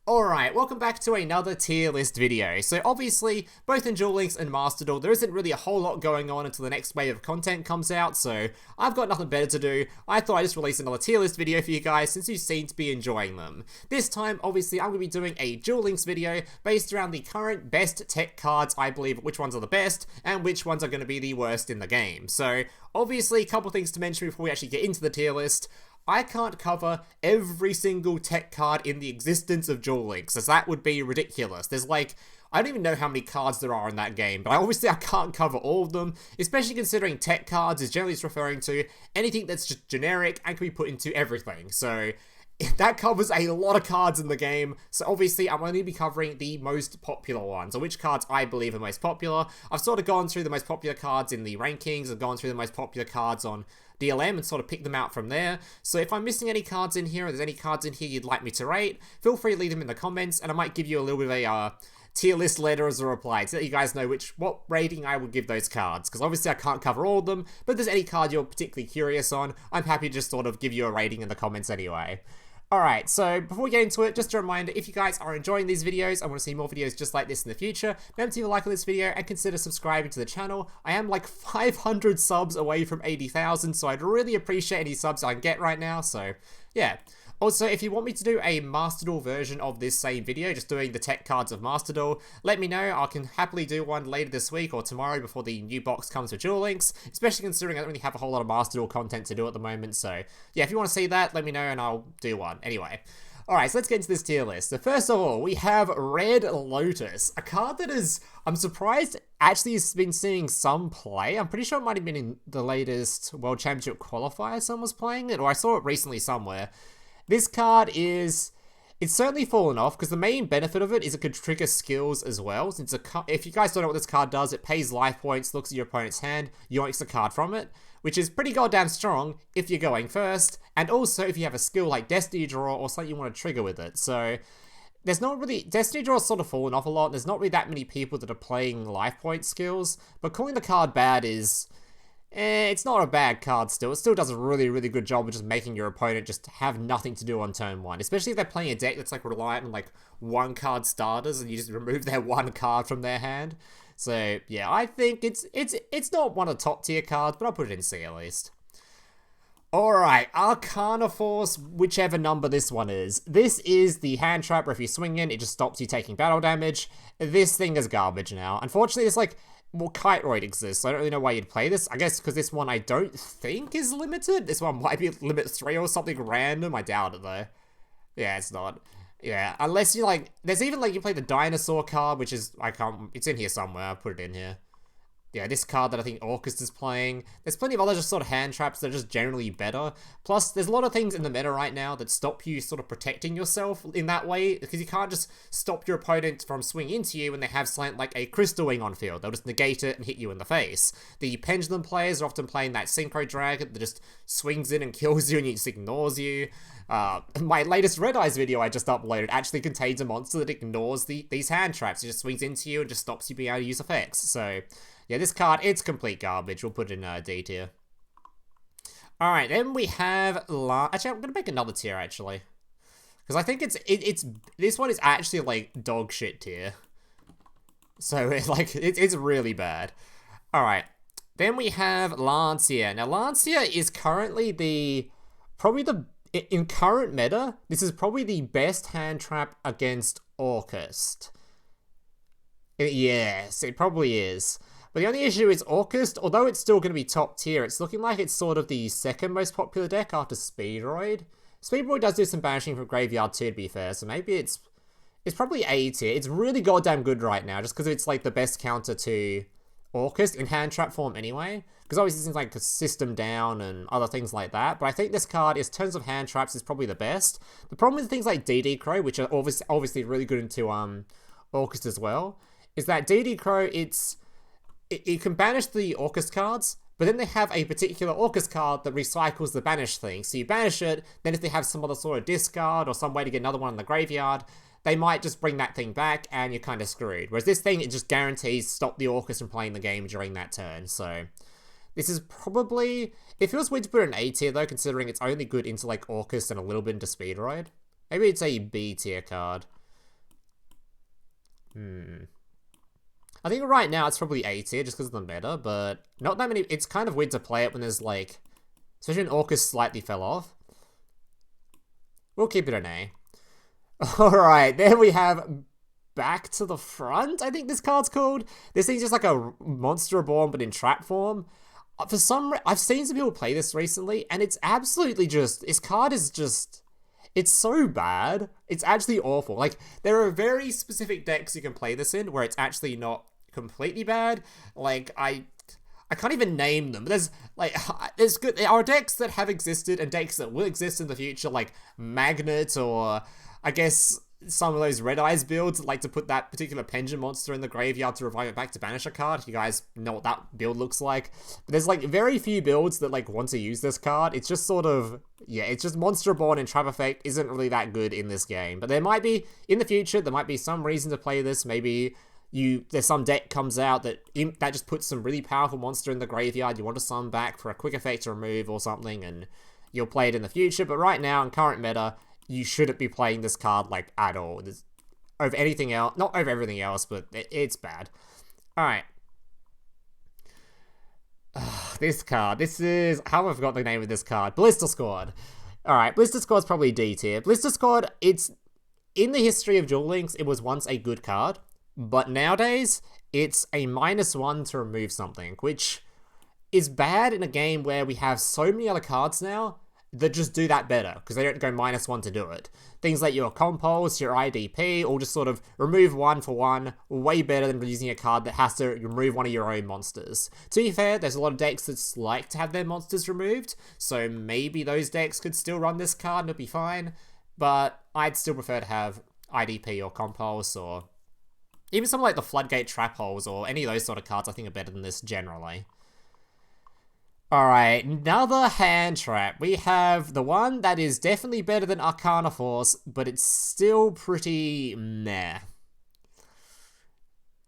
Alright, welcome back to another tier list video. So obviously, both in Duel Links and Master Duel, there isn't really a whole lot going on until the next wave of content comes out, so I've got nothing better to do. I thought I'd just release another tier list video for you guys since you seem to be enjoying them. This time, obviously, I'm going to be doing a Duel Links video based around the current best tech cards, I believe, which ones are the best, and which ones are going to be the worst in the game. So, obviously, a couple things to mention before we actually get into the tier list. I can't cover every single tech card in the existence of Duel Links, as that would be ridiculous. There's like, I don't even know how many cards there are in that game, but obviously I can't cover all of them, especially considering tech cards is generally just referring to anything that's just generic and can be put into everything. So that covers a lot of cards in the game, so obviously I'm only be covering the most popular ones, or which cards I believe are most popular. I've sort of gone through the most popular cards in the rankings, I've gone through the most popular cards on DLM and sort of pick them out from there. So if I'm missing any cards in here, or there's any cards in here you'd like me to rate, feel free to leave them in the comments, and I might give you a little bit of a tier list letter as a reply to let you guys know what rating I would give those cards, because obviously I can't cover all of them, but if there's any card you're particularly curious on, I'm happy to just sort of give you a rating in the comments anyway. Alright, so before we get into it, just a reminder, if you guys are enjoying these videos and want to see more videos just like this in the future, remember to leave a like on this video and consider subscribing to the channel. I am like 500 subs away from 80,000, so I'd really appreciate any subs I can get right now, so yeah. Also, if you want me to do a Master Duel version of this same video, just doing the tech cards of Master Duel, let me know. I can happily do one later this week or tomorrow before the new box comes with Duel Links, especially considering I don't really have a whole lot of Master Duel content to do at the moment, so yeah, if you want to see that, let me know and I'll do one. Anyway. Alright, so let's get into this tier list. So first of all, we have Red Lotus, a card that is, I'm surprised, actually has been seeing some play. I'm pretty sure it might have been in the latest World Championship qualifier someone was playing it, or I saw it recently somewhere. This card is, it's certainly fallen off, because the main benefit of it is it could trigger skills as well. Since if you guys don't know what this card does, it pays life points, looks at your opponent's hand, yoinks the card from it, which is pretty goddamn strong if you're going first, and also if you have a skill like Destiny Draw or something you want to trigger with it. So there's not really, Destiny Draw has sort of fallen off a lot, and there's not really that many people that are playing life point skills, but calling the card bad is, it's not a bad card still. It still does a really, really good job of just making your opponent just have nothing to do on turn one. Especially if they're playing a deck that's like reliant on like one card starters and you just remove their one card from their hand. So yeah, I think it's not one of the top tier cards, but I'll put it in C at least. Alright, Arcana Force, whichever number this one is. This is the hand trap where if you swing in, it just stops you taking battle damage. This thing is garbage now. Unfortunately, it's like, well, Kiteroid exists, so I don't really know why you'd play this. I guess because this one I don't think is limited. This one might be limit 3 or something random. I doubt it, though. Yeah, it's not. Yeah, unless you, like, there's even, like, you play the Dinosaur card, which is, it's in here somewhere. I'll put it in here. Yeah, this card that I think Orcust is playing. There's plenty of other just sort of hand traps that are just generally better. Plus, there's a lot of things in the meta right now that stop you sort of protecting yourself in that way, because you can't just stop your opponent from swinging into you when they have something like a Crystal Wing on field. They'll just negate it and hit you in the face. The Pendulum players are often playing that Synchro Dragon that just swings in and kills you and it just ignores you. My latest Red Eyes video I just uploaded actually contains a monster that ignores these hand traps. It just swings into you and just stops you being able to use effects. So yeah, this card, it's complete garbage. We'll put it in D tier. Alright, then we have actually, I'm going to make another tier, actually. Because I think this one is actually, like, dog shit tier. So, it's really bad. Alright, then we have Lancia. Now, Lancia is currently in current meta, this is probably the best hand trap against Orcust. Yes, it probably is. But the only issue is Orcust, although it's still going to be top tier, it's looking like it's sort of the second most popular deck after Speedroid. Speedroid does do some banishing from Graveyard too, to be fair, so maybe it's probably A tier. It's really goddamn good right now, just because it's like the best counter to Orcust in hand trap form anyway. Because obviously it's like system down and other things like that, but I think this card, in terms of hand traps, is probably the best. The problem with things like DD Crow, which are obviously really good into Orcust as well, is that DD Crow, it can banish the Orcust cards, but then they have a particular Orcust card that recycles the banish thing. So you banish it, then if they have some other sort of discard or some way to get another one in the graveyard, they might just bring that thing back and you're kind of screwed. Whereas this thing, it just guarantees stop the Orcust from playing the game during that turn. So this is probably, it feels weird to put it in A tier though, considering it's only good into like Orcust and a little bit into Speedroid. Maybe it's a B tier card. I think right now it's probably A tier just because of the meta, but not that many. It's kind of weird to play it when there's like, especially when Orcus slightly fell off. We'll keep it an A. Alright, there we have Back to the Front, I think this card's called. This thing's just like a Monster Reborn, but in trap form. For some I've seen some people play this recently, and it's absolutely just, this card is just, it's so bad. It's actually awful. Like, there are very specific decks you can play this in where it's actually not completely bad. Like, I can't even name them. There's good. There are decks that have existed and decks that will exist in the future, like Magnet, or I guess some of those Red Eyes builds that like to put that particular Pension monster in the graveyard to revive it back to banish a card. You guys know what that build looks like. But there's like very few builds that like want to use this card. It's just sort of, yeah, it's just Monster Reborn and Trap Effect isn't really that good in this game. But there might be, in the future, there might be some reason to play this. Maybe there's some deck comes out that just puts some really powerful monster in the graveyard. You want to summon back for a quick effect to remove or something, and you'll play it in the future. But right now, in current meta, you shouldn't be playing this card, like, at all. Over anything else. Not over everything else, but it's bad. Alright. This card. This is... How have I forgot the name of this card? Blister Squad. Alright, Blister Squad's probably D tier. Blister Squad, it's... In the history of Duel Links, it was once a good card. But nowadays, it's a -1 to remove something, which is bad in a game where we have so many other cards now that just do that better, because they don't go -1 to do it. Things like your Compulse, your IDP, all just sort of remove 1 for 1, way better than using a card that has to remove one of your own monsters. To be fair, there's a lot of decks that like to have their monsters removed, so maybe those decks could still run this card and it'd be fine, but I'd still prefer to have IDP or Compulse, or even something like the Floodgate Trap Holes, or any of those sort of cards I think are better than this generally. Alright, another hand trap. We have the one that is definitely better than Arcana Force, but it's still pretty meh.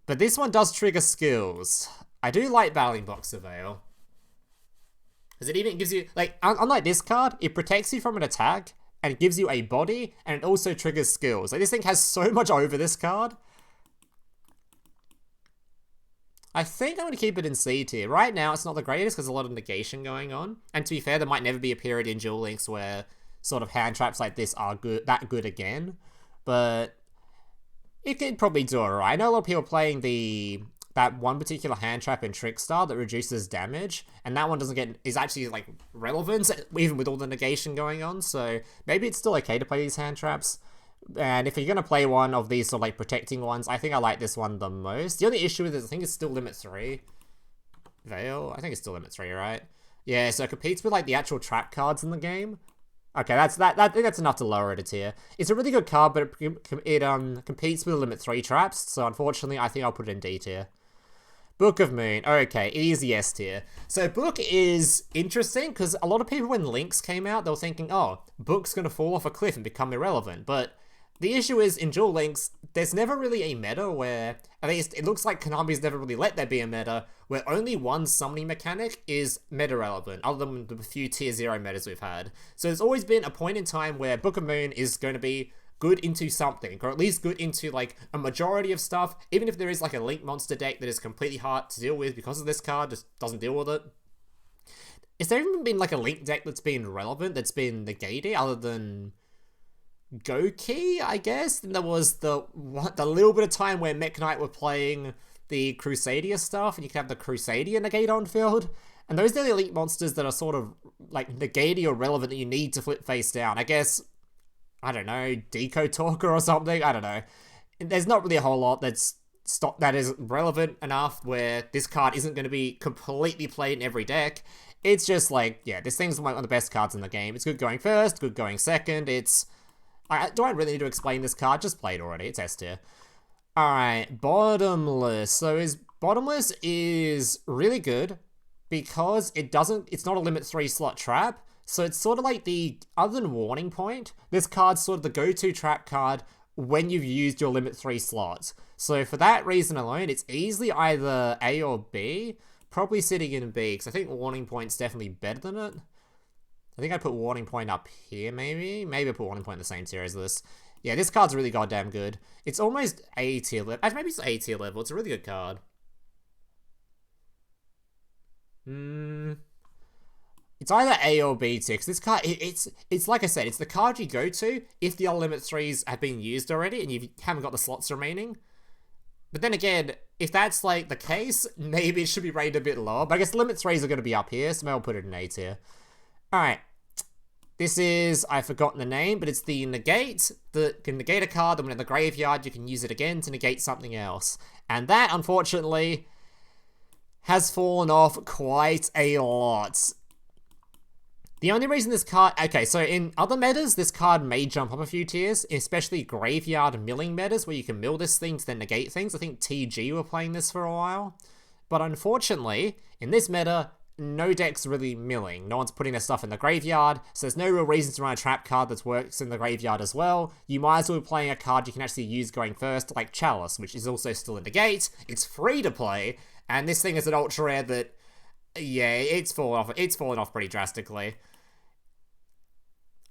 But this one does trigger skills. I do like Battling Box Surveil, because it even gives you, like, unlike this card, it protects you from an attack, and it gives you a body, and it also triggers skills. Like, this thing has so much over this card. I think I'm going to keep it in C tier. Right now, it's not the greatest because there's a lot of negation going on. And to be fair, there might never be a period in Duel Links where sort of hand traps like this are that good again. But it could probably do alright. I know a lot of people playing that one particular hand trap in Trickstar that reduces damage, and that one is actually like relevant even with all the negation going on. So maybe it's still okay to play these hand traps. And if you're going to play one of these sort of like protecting ones, I think I like this one the most. The only issue with it, I think it's still limit 3. Veil? I think it's still limit 3, right? Yeah, so it competes with like the actual trap cards in the game. Okay, I think that's enough to lower it a tier. It's a really good card, but it competes with the limit 3 traps, so unfortunately I think I'll put it in D tier. Book of Moon. Okay, easy S tier. So Book is interesting because a lot of people, when Lynx came out, they were thinking, oh, Book's going to fall off a cliff and become irrelevant. But the issue is, in Duel Links, there's never really a meta where, at least it looks like Konami's never really let there be a meta, where only one summoning mechanic is meta relevant, other than the few tier 0 metas we've had. So there's always been a point in time where Book of Moon is going to be good into something, or at least good into like a majority of stuff, even if there is like a Link monster deck that is completely hard to deal with because of this card, just doesn't deal with it. Has there even been like a Link deck that's been relevant, that's been negated, other than Goki, I guess? Then there was the little bit of time where Mech Knight were playing the Crusadia stuff, and you can have the Crusadia negate on field, and those are the elite monsters that are sort of like negated or relevant that you need to flip face down. I guess, I don't know, Deco Talker or something, I don't know. There's not really a whole lot that is relevant enough where this card isn't going to be completely played in every deck. It's just like, yeah, this thing's one of the best cards in the game. It's good going first, good going second. Do I really need to explain this card? Just play it already. It's S tier. Alright, Bottomless. So Bottomless is really good because it's not a limit 3 slot trap. So it's sort of like other than Warning Point, this card's sort of the go-to trap card when you've used your limit 3 slots. So for that reason alone, it's easily either A or B. Probably sitting in B, because I think Warning Point's definitely better than it. I think I put Warning Point up here, maybe? Maybe I put Warning Point in the same tier as this. Yeah, this card's really goddamn good. It's almost A tier level. Maybe it's A tier level. It's a really good card. It's either A or B tier, because this card, it's like I said, it's the card you go to if the other limit 3s have been used already and you haven't got the slots remaining. But then again, if that's like the case, maybe it should be rated a bit lower. But I guess limit 3s are going to be up here, so maybe I'll put it in A tier. Alright. This is, I've forgotten the name, but it's the negate. The can negate a card, then when in the graveyard, you can use it again to negate something else. And that, unfortunately, has fallen off quite a lot. The only reason this card... Okay, so in other metas, this card may jump up a few tiers, especially graveyard milling metas, where you can mill this thing to then negate things. I think TG were playing this for a while. But unfortunately, in this meta, no deck's really milling. No one's putting their stuff in the graveyard, so there's no real reason to run a trap card that works in the graveyard as well. You might as well be playing a card you can actually use going first, like Chalice, which is also still in negate. It's free to play, and this thing is an ultra rare that... Yeah, it's fallen off pretty drastically.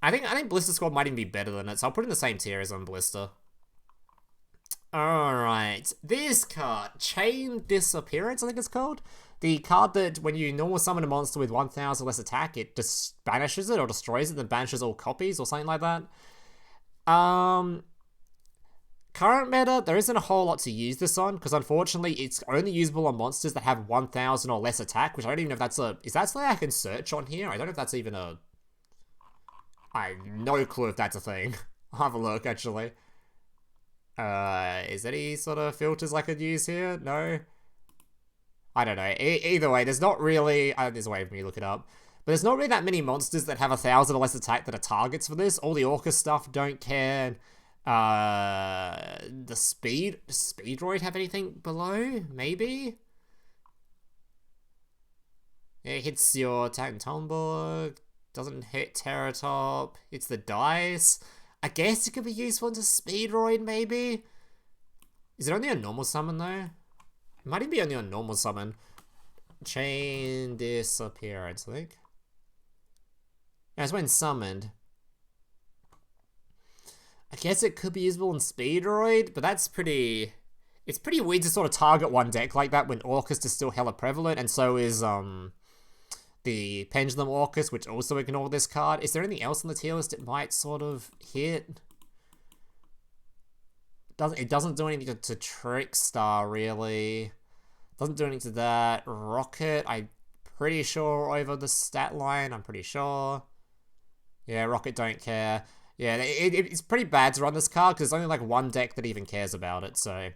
I think Blister Squad might even be better than it, so I'll put it in the same tier as on Blister. Alright, this card, Chain Disappearance, I think it's called. The card that when you normal summon a monster with 1,000 less attack, it just banishes it or destroys it, then banishes all copies or something like that. Current meta, there isn't a whole lot to use this on, because unfortunately it's only usable on monsters that have 1,000 or less attack, which I don't even know if that's a... Is that something I can search on here? I don't know if that's even a... I have no clue if that's a thing. I'll have a look, actually. Is there any sort of filters I could use here? No? I don't know. Either way, there's not really... there's a way for me to look it up. But there's not really that many monsters that have 1,000 or less attack that are targets for this. All the Orca stuff don't care. The Speed... Does Speedroid have anything below? Maybe? It hits your Titan Tomborg. Doesn't hit Terratop. It's the dice. I guess it could be useful into Speedroid, maybe? Is it only a normal summon, though? It might even be only a normal summon. Chain Disappearance, I think. Yeah, it's when summoned. I guess it could be usable in Speedroid, but that's pretty... It's pretty weird to sort of target one deck like that when Orcust is still hella prevalent, and so is, the Pendulum Orcus, which also ignore this card. Is there anything else on the tier list it might sort of hit? It doesn't do anything to Trickstar, really. Doesn't do anything to that. Rocket, I'm pretty sure over the stat line, I'm pretty sure. Yeah, Rocket don't care. Yeah, it's pretty bad to run this card, because there's only like one deck that even cares about it, so...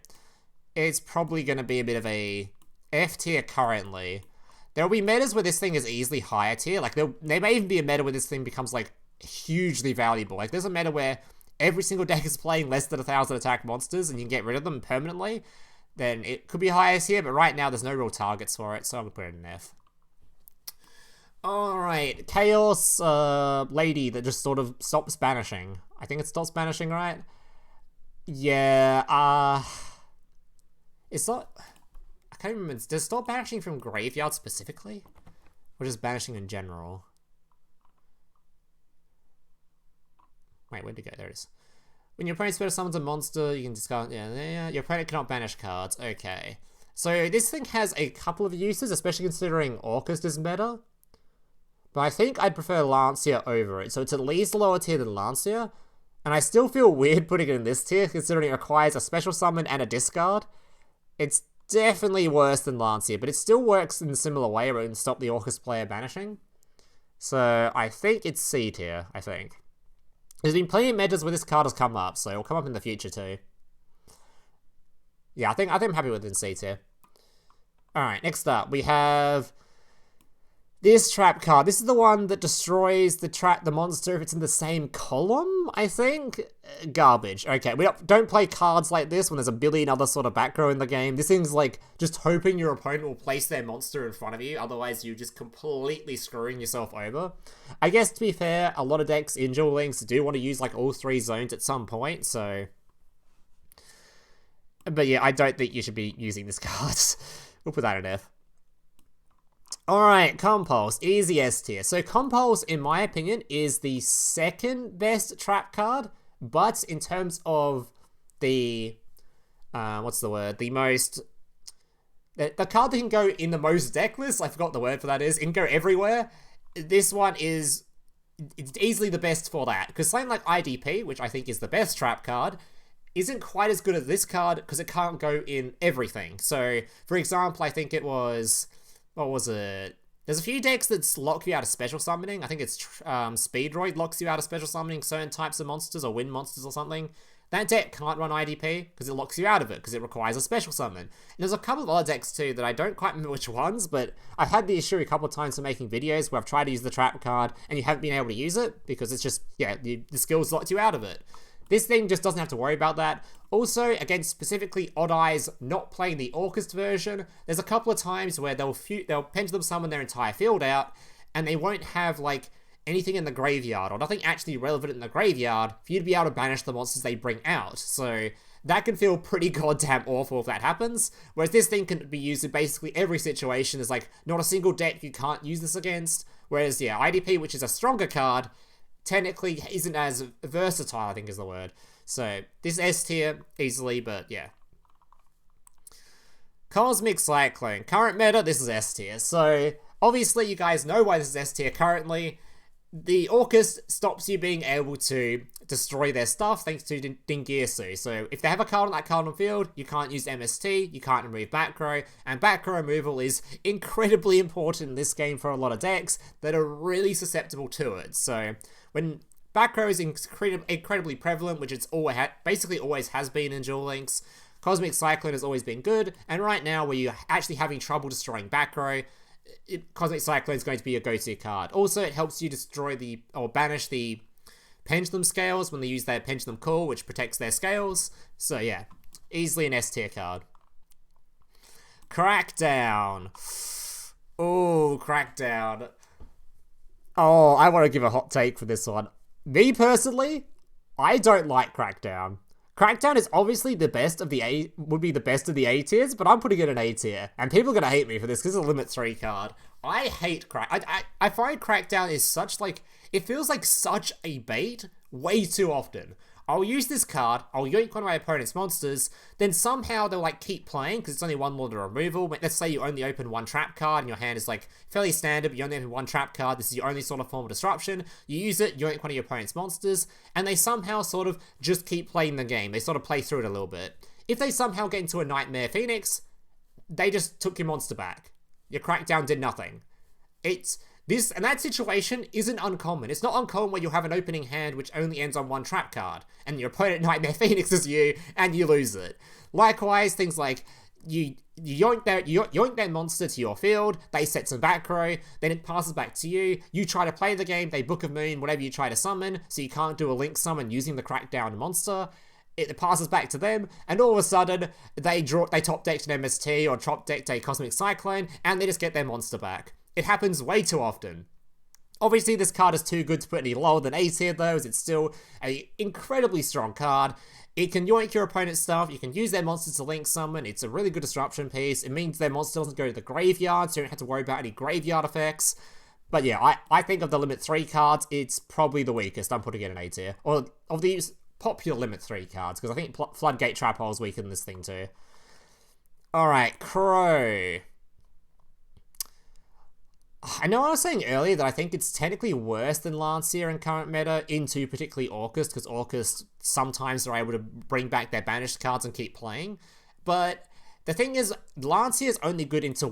It's probably going to be a bit of a F tier currently. There'll be metas where this thing is easily higher tier. Like, there may even be a meta where this thing becomes, like, hugely valuable. Like, there's a meta where every single deck is playing less than 1,000 attack monsters and you can get rid of them permanently. Then it could be higher tier, but right now there's no real targets for it, so I'm going to put it in F. Alright, Chaos Lady that just sort of stops banishing. I think it stops banishing, right? Yeah, it's not... I can't remember. Does it stop banishing from graveyard specifically? Or just banishing in general? Wait, where'd it go? There it is. When your opponent special summons a monster, you can discard... Yeah, your opponent cannot banish cards. Okay. So this thing has a couple of uses, especially considering Orcust is meta. But I think I'd prefer Lancia over it. So it's at least lower tier than Lancia. And I still feel weird putting it in this tier, considering it requires a special summon and a discard. It's definitely worse than Lancia, but it still works in a similar way where it can stop the Orcust player banishing. So I think it's C tier, I think. There's been plenty of metas where this card has come up, so it'll come up in the future too. Yeah, I think I'm happy with it in C tier. Alright, next up we have this trap card. This is the one that destroys the monster if it's in the same column, I think? Garbage. Okay, we don't play cards like this when there's a billion other sort of back row in the game. This thing's like just hoping your opponent will place their monster in front of you, otherwise you're just completely screwing yourself over. I guess, to be fair, a lot of decks in Duel Links do want to use like all three zones at some point, so... But yeah, I don't think you should be using this card. We'll put that in F. Alright, Compulse, easy S tier. So Compulse, in my opinion, is the second best trap card. But in terms of the, what's the word? The most, the card that can go in the most deck lists, I forgot the word for that is, it can go everywhere. This one is it's easily the best for that. Because something like IDP, which I think is the best trap card, isn't quite as good as this card because it can't go in everything. So, for example, I think it was, what was it? There's a few decks that lock you out of special summoning. I think it's Speedroid locks you out of special summoning certain types of monsters or wind monsters or something. That deck can't run IDP because it locks you out of it because it requires a special summon. And there's a couple of other decks too that I don't quite remember which ones, but I've had the issue a couple of times for making videos where I've tried to use the trap card and you haven't been able to use it because it's just, yeah, the skills locked you out of it. This thing just doesn't have to worry about that. Also, against specifically Odd Eyes not playing the Orcust version, there's a couple of times where they'll pendulum summon their entire field out, and they won't have, like, anything in the graveyard, or nothing actually relevant in the graveyard, for you to be able to banish the monsters they bring out. So, that can feel pretty goddamn awful if that happens. Whereas this thing can be used in basically every situation. There's, like, not a single deck you can't use this against. Whereas, yeah, IDP, which is a stronger card, technically isn't as versatile, I think is the word. So, this is S tier, easily, but yeah. Cosmic Cyclone. Current meta, this is S tier. So, obviously you guys know why this is S tier currently. The Orcust stops you being able to destroy their stuff thanks to Dingirsu. So, if they have a card on that card on field, you can't use MST, you can't remove back row, and back row removal is incredibly important in this game for a lot of decks that are really susceptible to it. So, when back row is incredibly prevalent, which it's basically always has been in Duel Links, Cosmic Cyclone has always been good, and right now where you're actually having trouble destroying back row, Cosmic Cyclone is going to be your go-to card. Also, it helps you destroy or banish the Pendulum Scales when they use their Pendulum Call, which protects their scales. So yeah, easily an S tier card. Crackdown. Oh, Crackdown. Oh, I want to give a hot take for this one. Me personally, I don't like Crackdown. Crackdown is obviously the best of the would be the best of the A tiers, but I'm putting it in A tier. And people are going to hate me for this because it's a limit 3 card. I hate I find Crackdown is such, like, it feels like such a bait way too often. I'll use this card, I'll yoink one of my opponent's monsters, then somehow they'll, like, keep playing, because it's only one Lord of Removal. Let's say you only open one trap card, and your hand is, like, fairly standard, but you only open one trap card, this is your only sort of form of disruption. You use it, yoink one of your opponent's monsters, and they somehow sort of just keep playing the game. They sort of play through it a little bit. If they somehow get into a Nightmare Phoenix, they just took your monster back. Your Crackdown did nothing. And that situation isn't uncommon. It's not uncommon where you have an opening hand which only ends on one trap card, and your opponent Nightmare Phoenixes you, and you lose it. Likewise, things like you yoink their monster to your field, they set some back row, then it passes back to you, you try to play the game, they Book of Moon, whatever you try to summon, so you can't do a link summon using the Crackdown monster. It passes back to them, and all of a sudden, they top decked an MST or top decked a Cosmic Cyclone, and they just get their monster back. It happens way too often. Obviously, this card is too good to put any lower than A tier, though, as it's still an incredibly strong card. It can yoink your opponent's stuff, you can use their monsters to link summon, it's a really good disruption piece, it means their monster doesn't go to the graveyard, so you don't have to worry about any graveyard effects. But yeah, I think of the Limit 3 cards, it's probably the weakest. I'm putting it in A tier. Or of these popular Limit 3 cards, because I think Floodgate Trap Hole is weaker than this thing too. Alright, Crow. I know I was saying earlier that I think it's technically worse than Lancea in current meta, into particularly Orcust, because Orcust sometimes are able to bring back their banished cards and keep playing. But the thing is, Lancea is only good into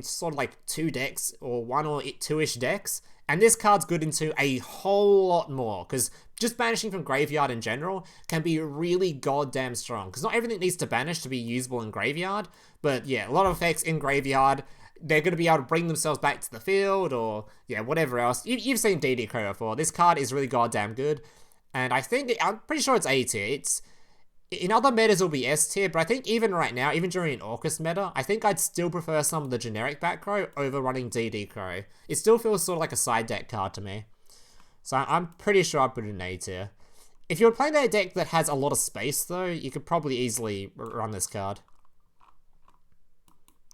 sort of like 2 decks, or 1 or 2-ish decks, and this card's good into a whole lot more, because just banishing from graveyard in general can be really goddamn strong, because not everything needs to banish to be usable in graveyard, but yeah, a lot of effects in graveyard, they're going to be able to bring themselves back to the field, or, yeah, whatever else. You've seen DD Crow before. This card is really goddamn good, and I'm pretty sure it's A tier. In other metas it'll be S tier, but I think even right now, even during an Orcust meta, I think I'd still prefer some of the generic back row over running DD Crow. It still feels sort of like a side deck card to me. So I'm pretty sure I'd put it in A tier. If you're playing a deck that has a lot of space, though, you could probably easily run this card.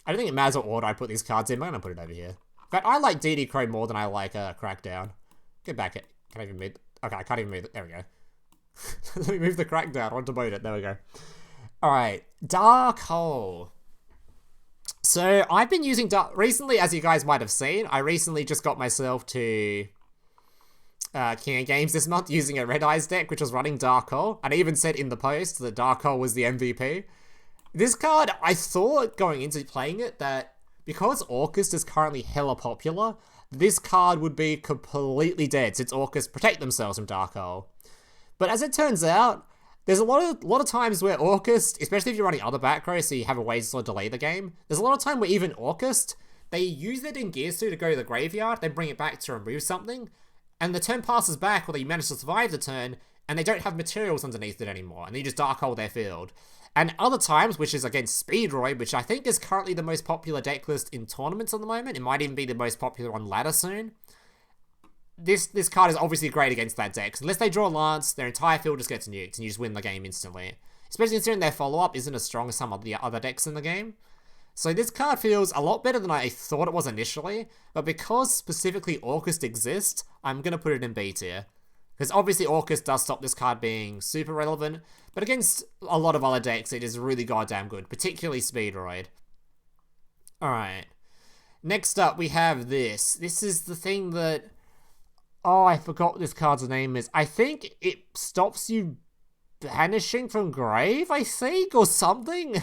I don't think it matters what order I put these cards in, but I'm going to put it over here. In fact, I like DD Crow more than I like Crackdown. Get back it. Can I even move? Okay, I can't even move it. There we go. Let me move the crackdown. I want to demote it. There we go. Alright, Dark Hole. So, I've been using recently, as you guys might have seen, I recently just got myself to King of Games this month using a Red Eyes deck, which was running Dark Hole. And I even said in the post that Dark Hole was the MVP. This card, I thought going into playing it that because Orcust is currently hella popular, this card would be completely dead since Orcust protect themselves from Dark Hole. But as it turns out, there's a lot of times where Orcust, especially if you're running other back rows, so you have a way to sort of delay the game, there's a lot of time where even Orcust, they use it in Gearsu to go to the graveyard, they bring it back to remove something, and the turn passes back, or they manage to survive the turn, and they don't have materials underneath it anymore, and they just Dark Hole their field. And other times, which is against Speedroid, which I think is currently the most popular deck list in tournaments at the moment, it might even be the most popular on ladder soon. This card is obviously great against that deck. Unless they draw Lance, their entire field just gets nuked, and you just win the game instantly. Especially considering their follow-up isn't as strong as some of the other decks in the game. So this card feels a lot better than I thought it was initially, but because specifically Orcust exists, I'm going to put it in B tier. Because obviously Orcust does stop this card being super relevant, but against a lot of other decks, it is really goddamn good, particularly Speedroid. Alright. Next up, we have this. This is the thing that... Oh, I forgot what this card's name is. I think it stops you banishing from grave, I think, or something?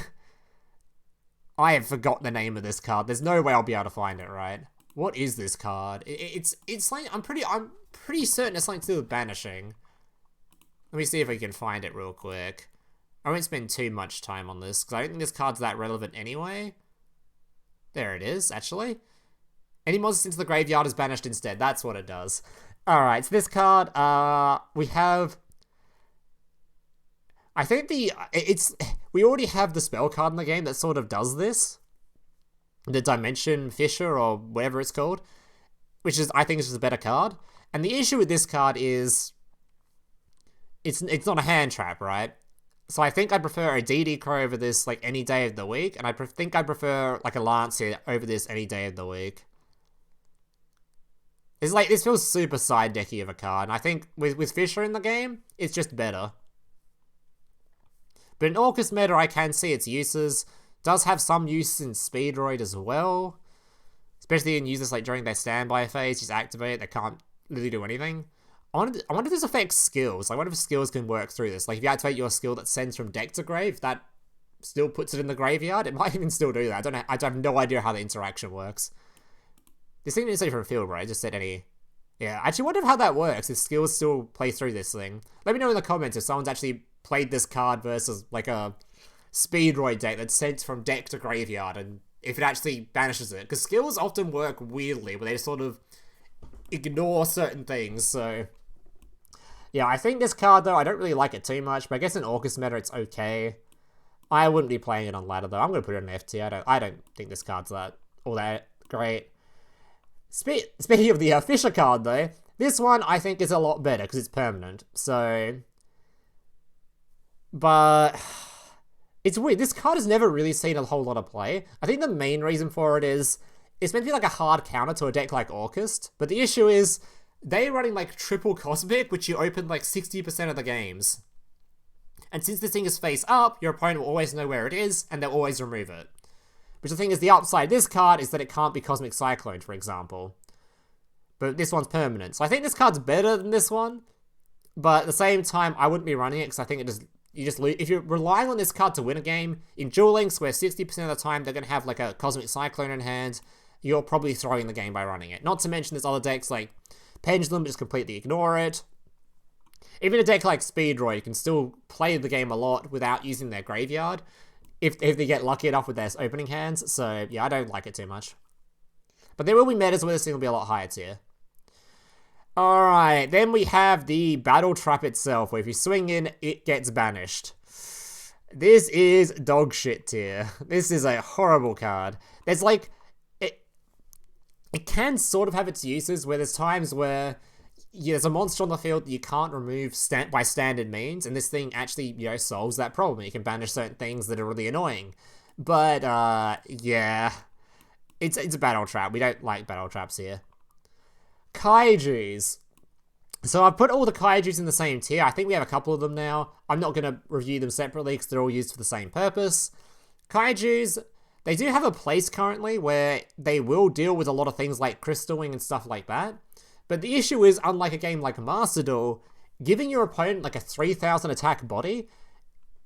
I have forgotten the name of this card. There's no way I'll be able to find it, right? What is this card? It's like, I'm pretty certain it's something to do with banishing. Let me see if I can find it real quick. I won't spend too much time on this, because I don't think this card's that relevant anyway. There it is, actually. Any monster into the graveyard is banished instead. That's what it does. Alright, so this card, we have... I think we already have the spell card in the game that sort of does this. The Dimension Fisher, or whatever it's called. Which is, I think, is just a better card. And the issue with this card is... It's not a hand trap, right? So I think I'd prefer a DD Crow over this, like, any day of the week. And I think I'd prefer, like, a Lance here over this any day of the week. It's like, this feels super side decky of a card, and I think with Fisher in the game, it's just better. But in Orcust meta, I can see its uses. Does have some use in Speedroid as well. Especially in users like during their standby phase, just activate it, they can't really do anything. I wonder if this affects skills. Like, I wonder if skills can work through this. Like, if you activate your skill that sends from deck to grave, that still puts it in the graveyard. It might even still do that. I have no idea how the interaction works. This thing didn't say from field, right? It just said any... Yeah, I actually wonder how that works, if skills still play through this thing. Let me know in the comments if someone's actually played this card versus, like, a Speedroid deck that's sent from deck to graveyard, and if it actually banishes it. Because skills often work weirdly, where they sort of ignore certain things, so... Yeah, I think this card, though, I don't really like it too much, but I guess in Orcust meta it's okay. I wouldn't be playing it on ladder, though. I'm going to put it in F tier. I don't think this card's all that great. Speaking of the Fisher card, though, this one I think is a lot better because it's permanent. So, but it's weird. This card has never really seen a whole lot of play. I think the main reason for it is it's meant to be like a hard counter to a deck like Orcust. But the issue is they're running like triple Cosmic, which you open like 60% of the games. And since this thing is face up, your opponent will always know where it is, and they'll always remove it. Which the thing is, the upside of this card is that it can't be Cosmic Cyclone, for example. But this one's permanent. So I think this card's better than this one. But at the same time, I wouldn't be running it because I think you just lose. If you're relying on this card to win a game, in Duel Links, where 60% of the time they're going to have like a Cosmic Cyclone in hand, you're probably throwing the game by running it. Not to mention there's other decks like Pendulum, just completely ignore it. Even a deck like Speedroid can still play the game a lot without using their graveyard. If they get lucky enough with their opening hands. So, yeah, I don't like it too much. But there will be metas where this thing will be a lot higher tier. Alright, then we have the Battle Trap itself, where if you swing in, it gets banished. This is dog shit tier. This is a horrible card. There's like... It can sort of have its uses, where there's times where... Yeah, there's a monster on the field that you can't remove by standard means, and this thing actually, solves that problem. You can banish certain things that are really annoying. But, yeah. It's a battle trap. We don't like battle traps here. Kaijus. So I've put all the kaijus in the same tier. I think we have a couple of them now. I'm not going to review them separately because they're all used for the same purpose. Kaijus, they do have a place currently where they will deal with a lot of things like Crystal Wing and stuff like that. But the issue is, unlike a game like Master Duel, giving your opponent like a 3000 attack body,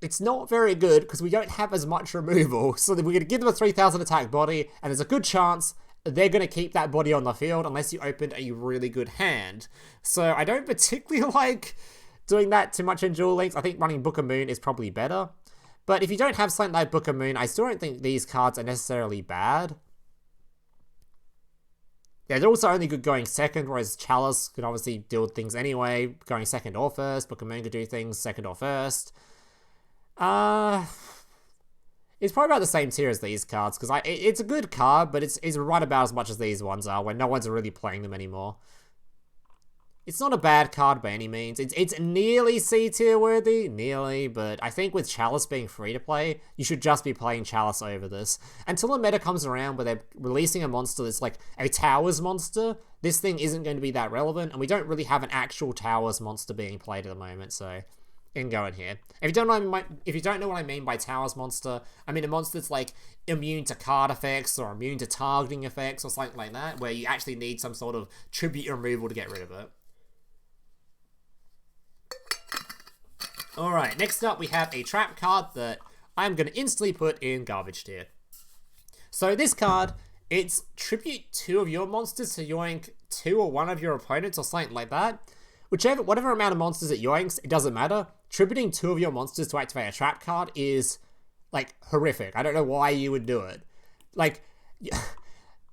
it's not very good because we don't have as much removal. So we're going to give them a 3000 attack body, and there's a good chance they're going to keep that body on the field unless you opened a really good hand. So I don't particularly like doing that too much in Duel Links. I think running Book of Moon is probably better. But if you don't have something like Book of Moon, I still don't think these cards are necessarily bad. Yeah, they're also only good going second, whereas Chalice can obviously deal with things anyway, going second or first. Book of Moon could do things second or first. It's probably about the same tier as these cards, because it's a good card, but it's right about as much as these ones are, when no one's really playing them anymore. It's not a bad card by any means. It's nearly C tier worthy, nearly, but I think with Chalice being free to play, you should just be playing Chalice over this. Until the meta comes around where they're releasing a monster that's like a Towers monster, this thing isn't going to be that relevant, and we don't really have an actual Towers monster being played at the moment, so in going here. If you don't know what I mean by Towers monster, I mean a monster that's like immune to card effects or immune to targeting effects or something like that, where you actually need some sort of tribute removal to get rid of it. Alright, next up we have a trap card that I'm going to instantly put in garbage tier. So this card, it's tribute 2 of your monsters to yoink 2 or 1 of your opponents or something like that. Whatever amount of monsters it yoinks, it doesn't matter. Tributing 2 of your monsters to activate a trap card is, like, horrific. I don't know why you would do it. Like,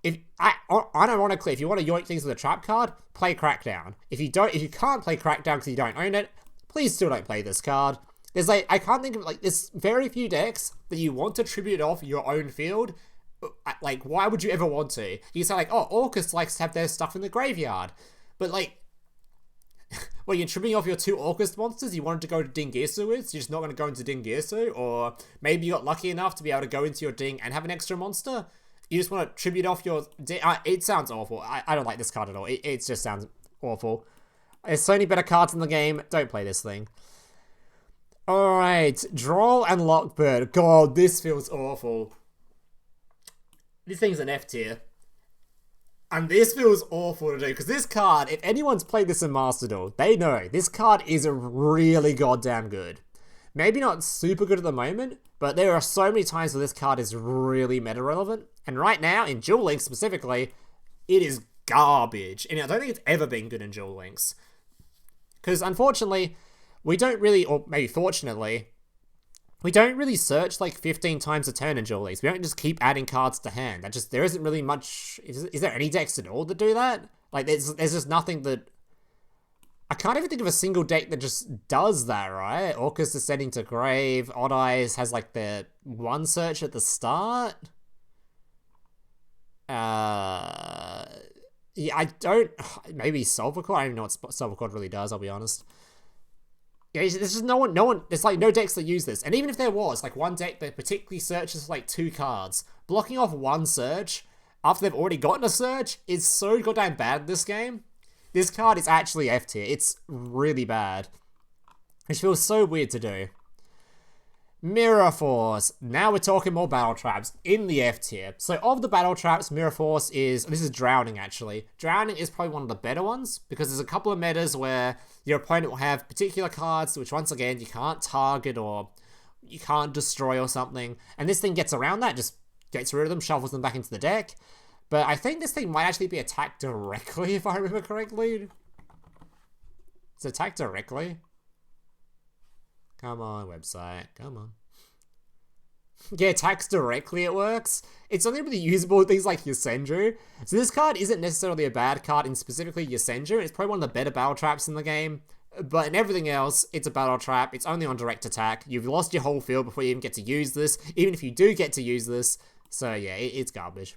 unironically, if you want to yoink things with a trap card, play Crackdown. If you can't play Crackdown because you don't own it, please still don't play this card. I can't think of, there's very few decks that you want to tribute off your own field. Like, why would you ever want to? You say, like, oh, Orcus likes to have their stuff in the graveyard. But, like, well, you're tripping off your 2 Orcus monsters you wanted to go to Dingirsu with, so you're just not going to go into Dingirsu, or maybe you got lucky enough to be able to go into your Ding and have an extra monster. You just want to tribute off your Ding. It sounds awful. I don't like this card at all. It just sounds awful. There's so many better cards in the game. Don't play this thing. Alright, Droll and Lockbird. God, this feels awful. This thing's an F tier. And this feels awful to do, because this card, if anyone's played this in Master Duel, they know this card is really goddamn good. Maybe not super good at the moment, but there are so many times where this card is really meta relevant. And right now, in Duel Links specifically, it is garbage. And I don't think it's ever been good in Duel Links. Because unfortunately, we don't really, or maybe fortunately, we don't really search like 15 times a turn in Duel Links. We don't just keep adding cards to hand. There isn't really much. Is there any decks at all that do that? Like, there's just nothing that. I can't even think of a single deck that just does that, right? Orcus Descending to Grave. Odd Eyes has like the 1 search at the start. Yeah, I don't. Maybe Solvercore. I don't even know what Solvercore really does, I'll be honest. Yeah, there's just no one, there's like no decks that use this. And even if there was, like one deck that particularly searches like 2 cards, blocking off 1 search after they've already gotten a search is so goddamn bad in this game. This card is actually F tier. It's really bad. Which feels so weird to do. Mirror Force. Now we're talking more battle traps in the F tier. So of the battle traps, Mirror Force this is Drowning actually. Drowning is probably one of the better ones because there's a couple of metas where your opponent will have particular cards which once again you can't target or you can't destroy or something. And this thing gets around that, just gets rid of them, shuffles them back into the deck. But I think this thing might actually be attacked directly if I remember correctly. It's attacked directly. Come on, website. Come on. Yeah, attacks directly, it works. It's only really usable with things like Yasendru. So this card isn't necessarily a bad card in specifically Yasendru. It's probably one of the better battle traps in the game. But in everything else, it's a battle trap. It's only on direct attack. You've lost your whole field before you even get to use this. Even if you do get to use this. So yeah, it's garbage.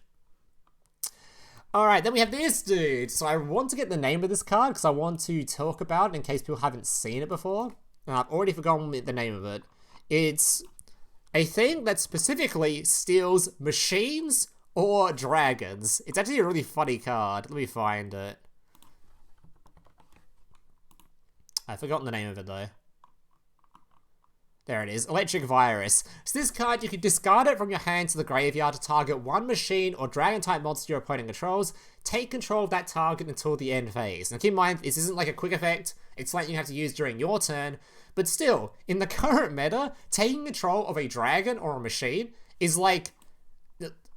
Alright, then we have this dude. So I want to get the name of this card because I want to talk about it in case people haven't seen it before. I've already forgotten the name of it. It's a thing that specifically steals machines or dragons. It's actually a really funny card. Let me find it. I've forgotten the name of it though. There it is, Electric Virus. So this card, you can discard it from your hand to the graveyard to target one machine or dragon-type monster your opponent controls. Take control of that target until the end phase. Now keep in mind, this isn't like a quick effect. It's something you have to use during your turn. But still, in the current meta, taking control of a dragon or a machine is like...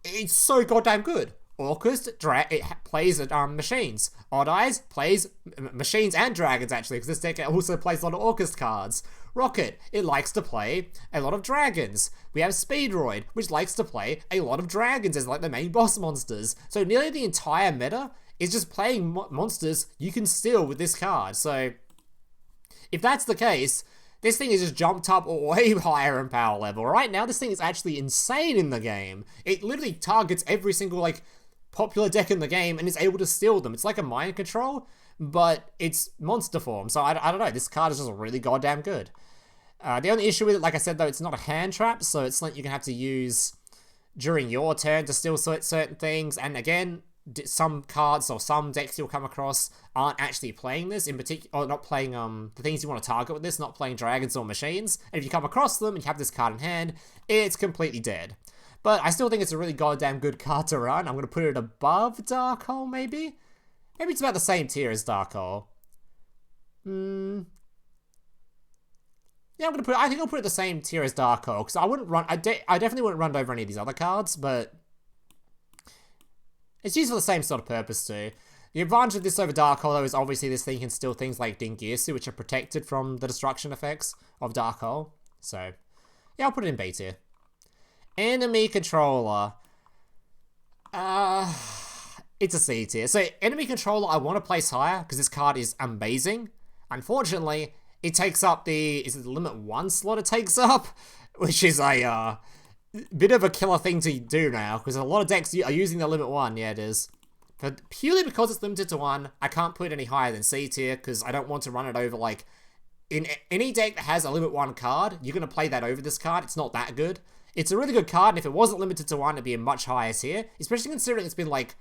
it's so goddamn good. Orcust, it plays machines. Odd Eyes plays machines and dragons, actually, because this deck also plays a lot of Orcust cards. Rocket, it likes to play a lot of dragons. We have Speedroid, which likes to play a lot of dragons as like the main boss monsters. So nearly the entire meta is just playing monsters you can steal with this card. So if that's the case, this thing is just jumped up way higher in power level. Right now, this thing is actually insane in the game. It literally targets every single like popular deck in the game and is able to steal them. It's like a mind control, but it's monster form. So I don't know. This card is just really goddamn good. The only issue with it, like I said, though, it's not a hand trap, so it's something you're going to have to use during your turn to steal certain things. And again, some cards or some decks you'll come across aren't actually playing this, in particular, or not playing the things you want to target with this, not playing dragons or machines. And if you come across them and you have this card in hand, it's completely dead. But I still think it's a really goddamn good card to run. I'm going to put it above Dark Hole, maybe? Maybe it's about the same tier as Dark Hole. Yeah, I think I'll put it the same tier as Dark Hole, because I wouldn't run, I definitely wouldn't run over any of these other cards, but it's used for the same sort of purpose too. The advantage of this over Dark Hole, though, is obviously this thing can steal things like Dingirsu, which are protected from the destruction effects of Dark Hole. So, yeah, I'll put it in B tier. Enemy Controller. It's a C tier. So, Enemy Controller, I want to place higher, because this card is amazing. Unfortunately, it takes up is it the limit 1 slot it takes up? Which is a bit of a killer thing to do now, because a lot of decks are using the limit 1, yeah it is. But purely because it's limited to 1, I can't put it any higher than C tier, because I don't want to run it over, like, in any deck that has a limit 1 card, you're going to play that over this card. It's not that good. It's a really good card, and if it wasn't limited to 1, it'd be a much higher tier, especially considering it's been, like,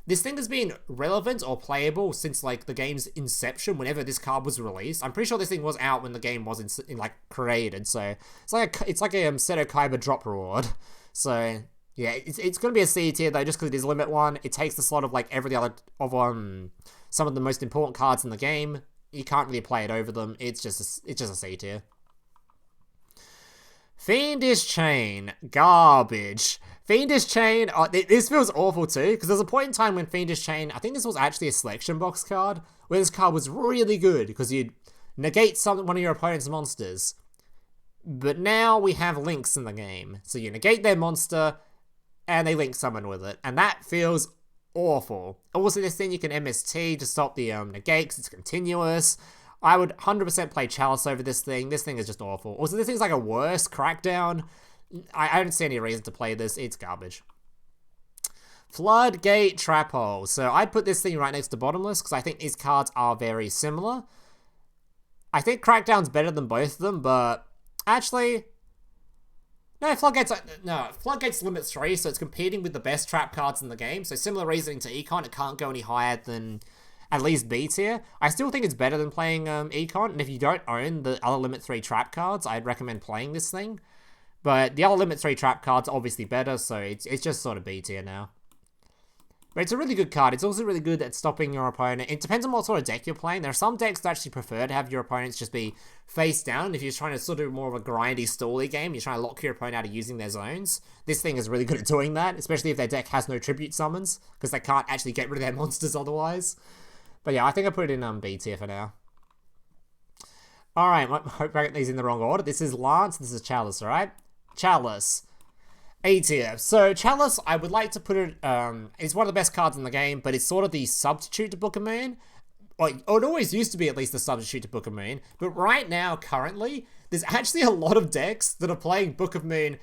this thing has been relevant or playable since, like, the game's inception, whenever this card was released. I'm pretty sure this thing was out when the game was, like, created, so it's like a Seto Kaiba drop reward. So, yeah, it's going to be a C tier, though, just because it is limit 1. It takes the slot of, like, every other, of, some of the most important cards in the game. You can't really play it over them. It's just a C tier. Fiendish Chain. Garbage. Fiendish Chain, this feels awful too, because there's a point in time when Fiendish Chain, I think this was actually a selection box card, where this card was really good, because you'd negate one of your opponent's monsters. But now we have links in the game, so you negate their monster, and they link summon with it, and that feels awful. Also, this thing you can MST to stop the negate, because it's continuous. I would 100% play Chalice over this thing. This thing is just awful. Also, this thing's like a worse Crackdown. I don't see any reason to play this. It's garbage. Floodgate Trap Hole. So I'd put this thing right next to Bottomless, because I think these cards are very similar. I think Crackdown's better than both of them, but actually, no, Floodgate's limit 3, so it's competing with the best trap cards in the game. So similar reasoning to Econ, it can't go any higher than at least B tier. I still think it's better than playing Econ, and if you don't own the other limit 3 trap cards, I'd recommend playing this thing. But the other limit 3 trap cards are obviously better, so it's just sort of B tier now. But it's a really good card. It's also really good at stopping your opponent. It depends on what sort of deck you're playing. There are some decks that actually prefer to have your opponents just be face down. If you're trying to sort of do more of a grindy, stally game, you're trying to lock your opponent out of using their zones. This thing is really good at doing that, especially if their deck has no tribute summons, because they can't actually get rid of their monsters otherwise. But yeah, I think I put it in B tier for now. Alright, I hope I get these in the wrong order. This is Lance, this is Chalice, alright? Chalice. A tier. So, Chalice, I would like to put it, it's one of the best cards in the game, but it's sort of the substitute to Book of Moon. Or it always used to be at least the substitute to Book of Moon, but right now, currently, there's actually a lot of decks that are playing Book of Moon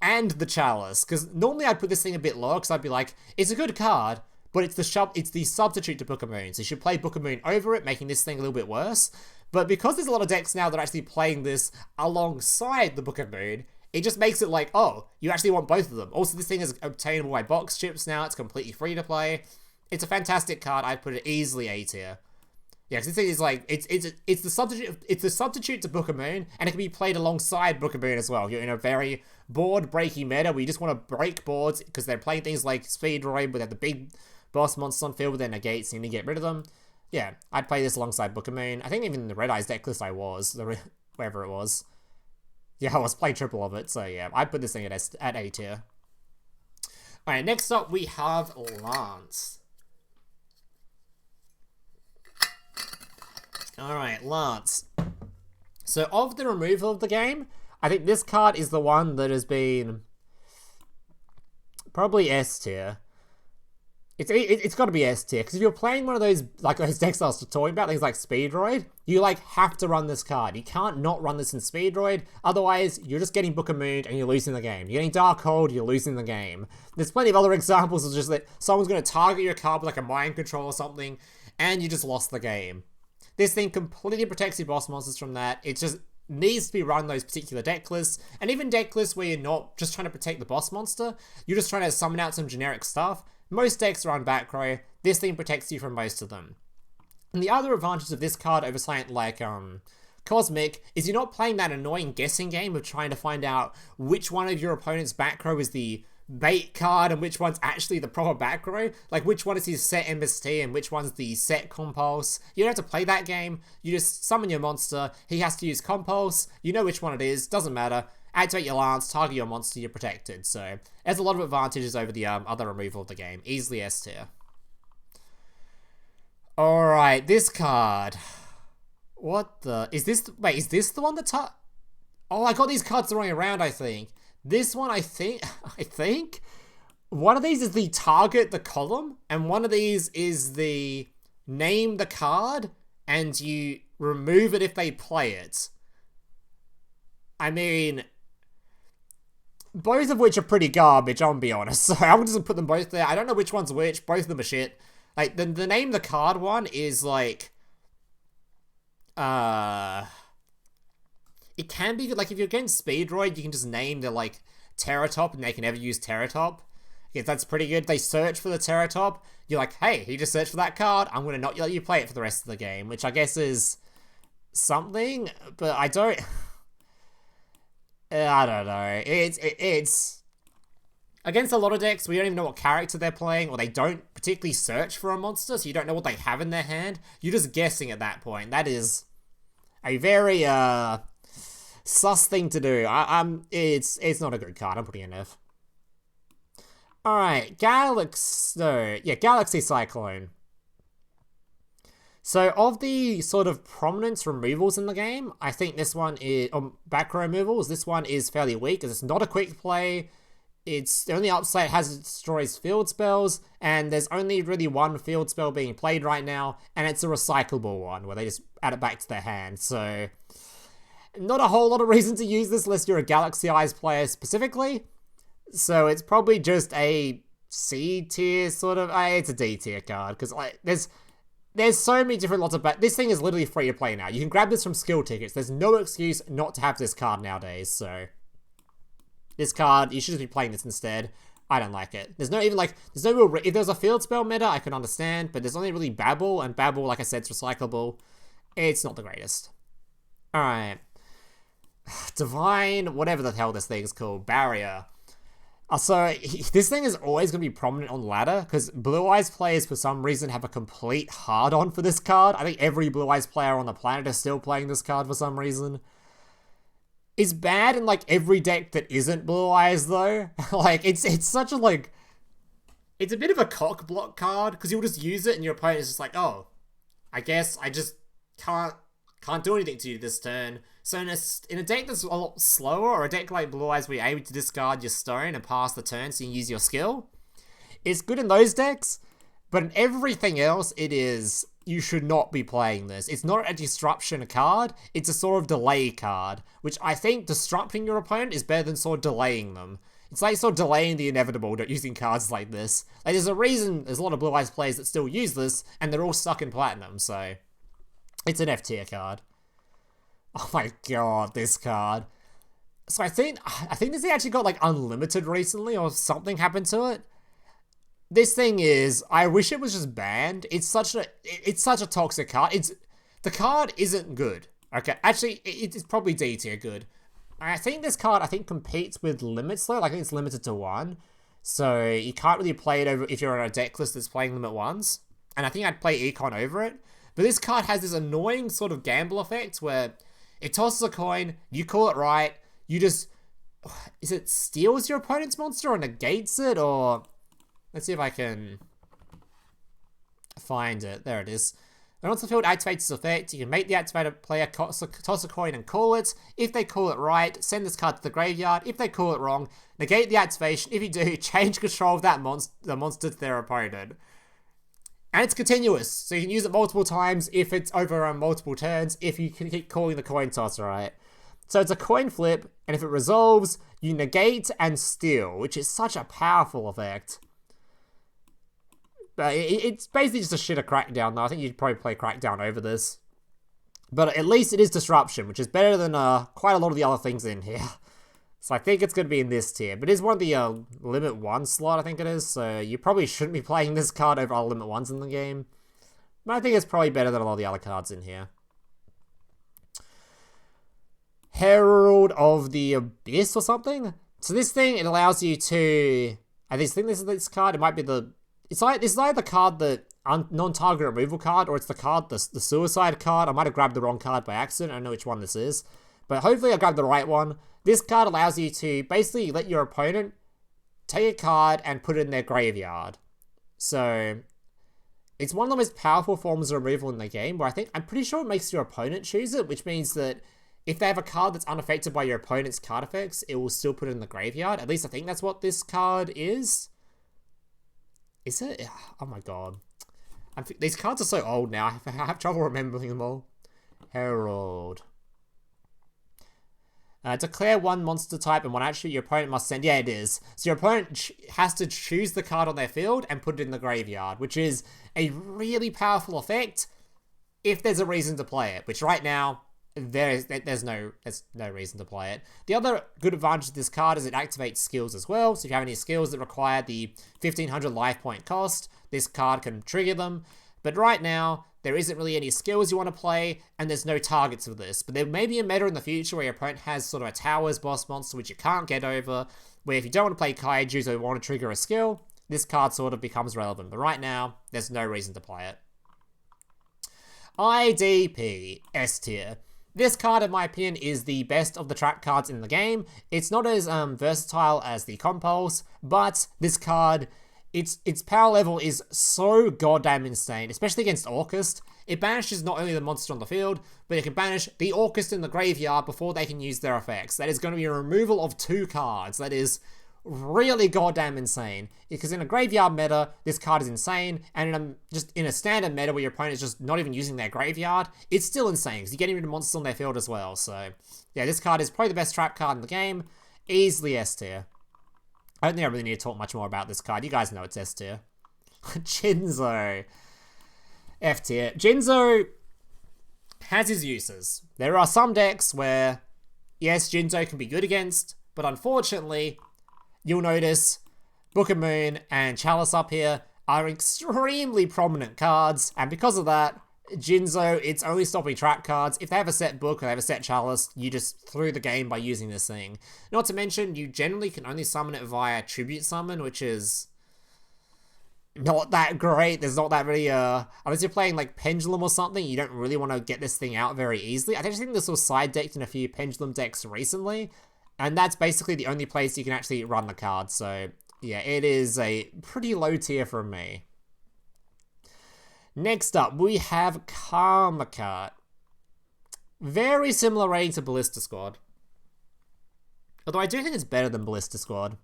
and the Chalice, because normally I'd put this thing a bit lower, because I'd be like, it's a good card, but it's the substitute to Book of Moon, so you should play Book of Moon over it, making this thing a little bit worse. But because there's a lot of decks now that are actually playing this alongside the Book of Moon, it just makes it like, oh, you actually want both of them. Also, this thing is obtainable by box chips now. It's completely free to play. It's a fantastic card. I'd put it easily A tier. Yeah, because this thing is like it's the substitute to Book of Moon, and it can be played alongside Book of Moon as well. You're in a very board breaking meta where you just want to break boards because they're playing things like Speed Roid, where they have the big boss monsters on field with their negates, and you need to get rid of them. Yeah, I'd play this alongside Book of Moon. I think even the Red Eyes deck list wherever it was. Yeah, I was playing triple of it, so yeah, I'd put this thing at A tier. Alright, next up we have Lance. Alright, Lance. So of the removal of the game, I think this card is the one that has been probably S tier. It's got to be S tier, because if you're playing one of those, like those decks I was talking about, things like Speedroid, you like have to run this card. You can't not run this in Speedroid, otherwise you're just getting Book of Moon and you're losing the game. You're getting Darkhold, you're losing the game. There's plenty of other examples of just that someone's going to target your card with like a mind control or something, and you just lost the game. This thing completely protects your boss monsters from that. It just needs to be run those particular deck lists, and even deck lists where you're not just trying to protect the boss monster, you're just trying to summon out some generic stuff. Most decks run back row. This thing protects you from most of them. And the other advantage of this card over something like Cosmic is you're not playing that annoying guessing game of trying to find out which one of your opponent's back row is the bait card and which one's actually the proper back row. Like which one is his set MST and which one's the set Compulse. You don't have to play that game. You just summon your monster. He has to use Compulse. You know which one it is. Doesn't matter. Activate your Lance, target your monster, you're protected. So, there's a lot of advantages over the other removal of the game. Easily S tier. Alright, this card. What the... Is this... Wait, is this the one that... Oh, I got these cards the wrong around, I think. This one, I think... One of these is the target the column, and one of these is the name the card, and you remove it if they play it. I mean... Both of which are pretty garbage, I'll be honest. So I'm just gonna put them both there. I don't know which one's which. Both of them are shit. Like, the name the card one is like... It can be, like, if you're against Speedroid, you can just name the, like, Terratop, and they can never use Terratop. Yeah, that's pretty good. They search for the Terratop. You're like, hey, he just searched for that card. I'm gonna not let you play it for the rest of the game. Which I guess is something, but I don't... I don't know. It's against a lot of decks, we don't even know what character they're playing, or they don't particularly search for a monster, so you don't know what they have in their hand. You're just guessing at that point. That is a very sus thing to do. It's not a good card. I'm putting it in F. All right, Galaxy Cyclone. So, of the sort of prominence removals in the game, I think this one is... back row removals, this one is fairly weak, because it's not a quick play. It's... The only upside it has is it destroys field spells, and there's only really one field spell being played right now, and it's a recyclable one, where they just add it back to their hand, so... Not a whole lot of reason to use this, unless you're a Galaxy Eyes player specifically. So, it's probably just a C tier, sort of... It's a D tier card, because, like, There's so many different lots of... This thing is literally free to play now. You can grab this from skill tickets. There's no excuse not to have this card nowadays, so... This card, you should just be playing this instead. I don't like it. There's no even, like... There's no real... If there's a field spell meta, I can understand, but there's only really Babble, and Babble, like I said, is recyclable. It's not the greatest. Alright. Divine... Whatever the hell this thing is called. Barrier. So, this thing is always going to be prominent on ladder, because Blue Eyes players, for some reason, have a complete hard-on for this card. I think every Blue Eyes player on the planet is still playing this card for some reason. It's bad in, like, every deck that isn't Blue Eyes, though. Like, it's such a, like... It's a bit of a cock-block card, because you'll just use it, and your opponent is just like, oh, I guess I just can't do anything to you this turn. So in a deck that's a lot slower, or a deck like Blue Eyes where you're able to discard your stone and pass the turn so you can use your skill, it's good in those decks, but in everything else, you should not be playing this. It's not a disruption card, it's a sort of delay card, which I think disrupting your opponent is better than sort of delaying them. It's like sort of delaying the inevitable using cards like this. Like, there's a reason there's a lot of Blue Eyes players that still use this, and they're all stuck in Platinum, so it's an F tier card. Oh my god, this card. So I think this thing actually got, like, unlimited recently, or something happened to it. This thing is, I wish it was just banned. It's such a toxic card. The card isn't good. Okay, actually, it's probably D tier good. I think this card, competes with limits though. Like, I think it's limited to 1. So you can't really play it over if you're on a deck list that's playing limit 1s. And I think I'd play Econ over it. But this card has this annoying sort of gamble effect where it tosses a coin, you call it right, you just... Is it steals your opponent's monster or negates it? Or... Let's see if I can find it. There it is. When once the field activates its effect, you can make the activated player toss a coin and call it. If they call it right, send this card to the graveyard. If they call it wrong, negate the activation. If you do, change control of that the monster to their opponent. And it's continuous, so you can use it multiple times if it's over multiple turns, if you can keep calling the coin toss, right? So it's a coin flip, and if it resolves, you negate and steal, which is such a powerful effect. But it's basically just a shitter Crackdown, though. I think you'd probably play Crackdown over this. But at least it is Disruption, which is better than quite a lot of the other things in here. So I think it's going to be in this tier. But it is one of the Limit 1 slot, I think it is. So you probably shouldn't be playing this card over other Limit 1s in the game. But I think it's probably better than a lot of the other cards in here. Herald of the Abyss or something? So this thing, it allows you to... I think this is this card. It might be the... It's either the card, the non-target removal card, or it's the card, the suicide card. I might have grabbed the wrong card by accident. I don't know which one this is. But hopefully I grabbed the right one. This card allows you to basically let your opponent take a card and put it in their graveyard. So it's one of the most powerful forms of removal in the game, where I'm pretty sure it makes your opponent choose it, which means that if they have a card that's unaffected by your opponent's card effects, it will still put it in the graveyard. At least I think that's what this card is. Is it? Oh my god. These cards are so old now. I have trouble remembering them all. Herald. Declare one monster type and one attribute your opponent must send. Yeah, it is. So your opponent has to choose the card on their field and put it in the graveyard, which is a really powerful effect if there's a reason to play it, which right now, there's no reason to play it. The other good advantage of this card is it activates skills as well. So if you have any skills that require the 1500 life point cost, this card can trigger them. But right now, there isn't really any skills you want to play, and there's no targets for this. But there may be a meta in the future where your opponent has sort of a Towers boss monster which you can't get over, where if you don't want to play Kaijus or want to trigger a skill, this card sort of becomes relevant. But right now, there's no reason to play it. IDP, S tier. This card, in my opinion, is the best of the trap cards in the game. It's not as versatile as the Compulse, but this card, its power level is so goddamn insane, especially against Orcust. It banishes not only the monster on the field, but it can banish the Orcust in the graveyard before they can use their effects. That is going to be a removal of 2 cards. That is really goddamn insane. Because in a graveyard meta, this card is insane, and in a standard meta where your opponent is just not even using their graveyard, it's still insane because you're getting rid of monsters on their field as well. So yeah, this card is probably the best trap card in the game. Easily S tier. I don't think I really need to talk much more about this card. You guys know it's S tier. Jinzo. F tier. Jinzo has his uses. There are some decks where, yes, Jinzo can be good against, but unfortunately, you'll notice Book of Moon and Chalice up here are extremely prominent cards, and because of that, Jinzo, it's only stopping trap cards. If they have a set Book or they have a set Chalice, you just threw the game by using this thing. Not to mention, you generally can only summon it via Tribute Summon, which is not that great. There's not that really, unless you're playing like Pendulum or something, you don't really want to get this thing out very easily. I actually think this was side decked in a few Pendulum decks recently, and that's basically the only place you can actually run the card. So yeah, it is a pretty low tier from me. Next up, we have Karma Cart. Very similar rating to Ballista Squad. Although I do think it's better than Ballista Squad.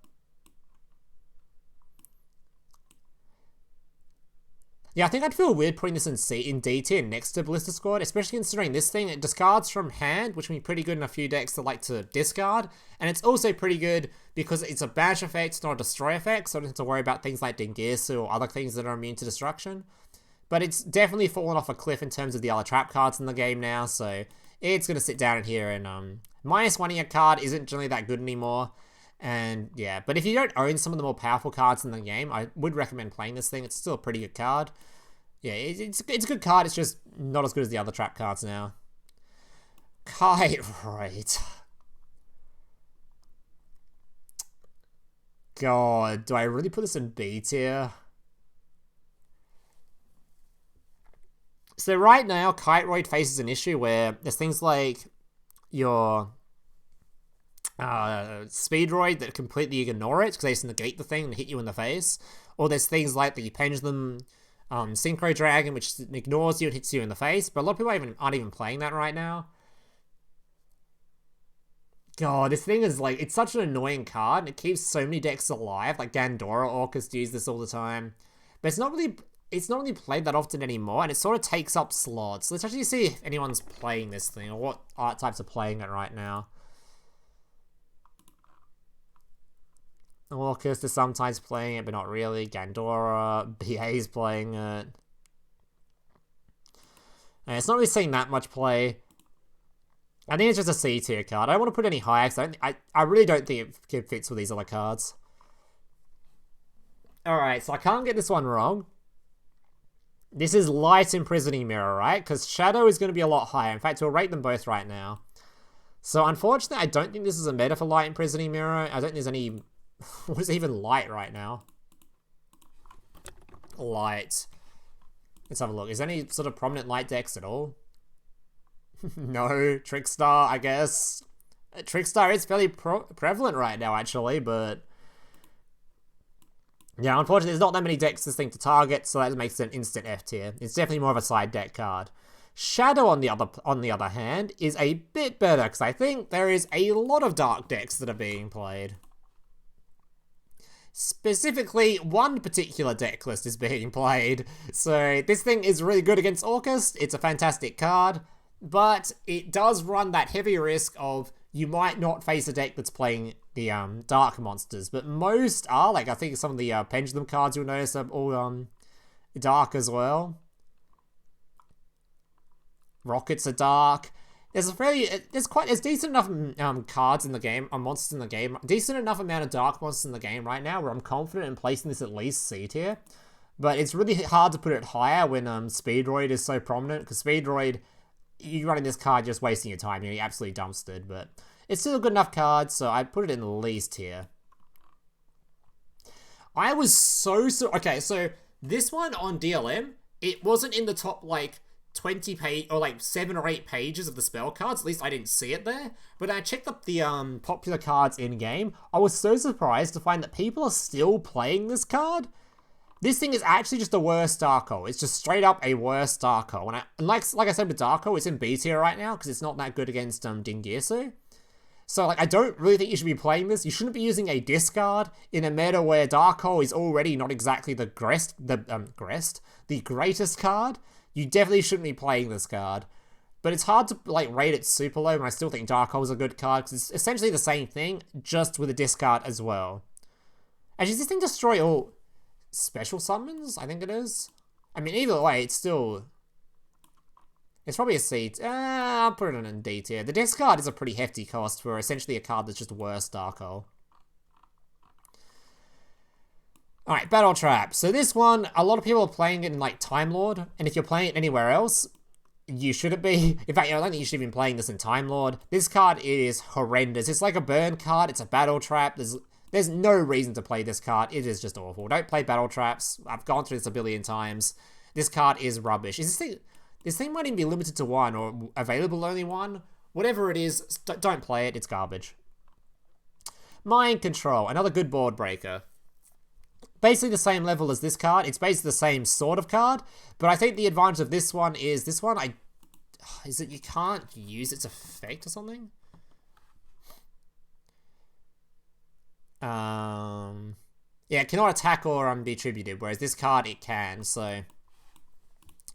Yeah, I think I'd feel weird putting this in D tier next to Ballista Squad, especially considering this thing, it discards from hand, which can be pretty good in a few decks that like to discard, and it's also pretty good because it's a banish effect, it's not a destroy effect, so I don't have to worry about things like Dingirsu or other things that are immune to destruction. But it's definitely fallen off a cliff in terms of the other trap cards in the game now, so it's going to sit down in here, and -1 in your card isn't generally that good anymore. And yeah, but if you don't own some of the more powerful cards in the game, I would recommend playing this thing. It's still a pretty good card. Yeah, it's a good card. It's just not as good as the other trap cards now. Kite, right. God, do I really put this in B tier? So right now, Kiteroid faces an issue where there's things like your Speedroid that completely ignore it because they just negate the thing and hit you in the face. Or there's things like the Pendulum Synchro Dragon, which ignores you and hits you in the face. But a lot of people aren't even playing that right now. God, this thing is like, it's such an annoying card, and it keeps so many decks alive. Like Gandora Orcus use this all the time. But it's not really played that often anymore, and it sort of takes up slots. Let's actually see if anyone's playing this thing, or what art types are playing it right now. Orcus is sometimes playing it, but not really. Gandora, BA's playing it. And it's not really seeing that much play. I think it's just a C tier card. I don't want to put any higher, because I really don't think it fits with these other cards. Alright, so I can't get this one wrong. This is Light Imprisoning Mirror, right? Because Shadow is going to be a lot higher. In fact, we'll rate them both right now. So, unfortunately, I don't think this is a meta for Light Imprisoning Mirror. I don't think there's any... What is even light right now? Light. Let's have a look. Is there any sort of prominent light decks at all? No. Trickstar, I guess. Trickstar is fairly prevalent right now, actually, but... Yeah, unfortunately, there's not that many decks this thing to target, so that makes it an instant F tier. It's definitely more of a side deck card. Shadow, on the other hand, is a bit better, because I think there is a lot of dark decks that are being played. Specifically, one particular deck list is being played. So this thing is really good against Orcus. It's a fantastic card, but it does run that heavy risk of you might not face a deck that's playing the dark monsters, but most are. Like, I think some of the Pendulum cards you'll notice are all dark as well. Rockets are dark. There's decent enough cards in the game, monsters in the game, decent enough amount of dark monsters in the game right now where I'm confident in placing this at least C tier. But it's really hard to put it higher when Speedroid is so prominent, because Speedroid, you running this card, just wasting your time. You're absolutely dumpstered, but it's still a good enough card, so I'd put it in the least tier. I was okay, so this one on DLM, it wasn't in the top, like, 20 page or like 7 or 8 pages of the spell cards. At least I didn't see it there. But I checked up the popular cards in game. I was so surprised to find that people are still playing this card. This thing is actually just a worse Darko. It's just straight up a worse Darko. And like I said with Darko, it's in B tier right now because it's not that good against Dingirsu. So like I don't really think you should be playing this. You shouldn't be using a discard in a meta where Darko is already not exactly the greatest card. You definitely shouldn't be playing this card. But it's hard to like rate it super low, and I still think Dark Hole is a good card, because it's essentially the same thing, just with a discard as well. Actually, does this thing destroy all special summons? I think it is. I mean, either way, it's still... It's probably a C. I'll put it in a D tier. The discard is a pretty hefty cost for essentially a card that's just worse Dark Hole. Alright, Battle Trap. So this one, a lot of people are playing it in, like, Time Lord, and if you're playing it anywhere else, you shouldn't be. In fact, I don't think you should have been playing this in Time Lord. This card is horrendous. It's like a burn card, it's a Battle Trap, there's no reason to play this card. It is just awful. Don't play Battle Traps. I've gone through this a billion times. This card is rubbish. This thing might even be limited to one, or available only one. Whatever it is, don't play it, it's garbage. Mind Control, another good board breaker. Basically the same level as this card. It's basically the same sort of card, but I think the advantage of this one is is that you can't use its effect or something. Yeah, it cannot attack or be attributed, whereas this card it can. So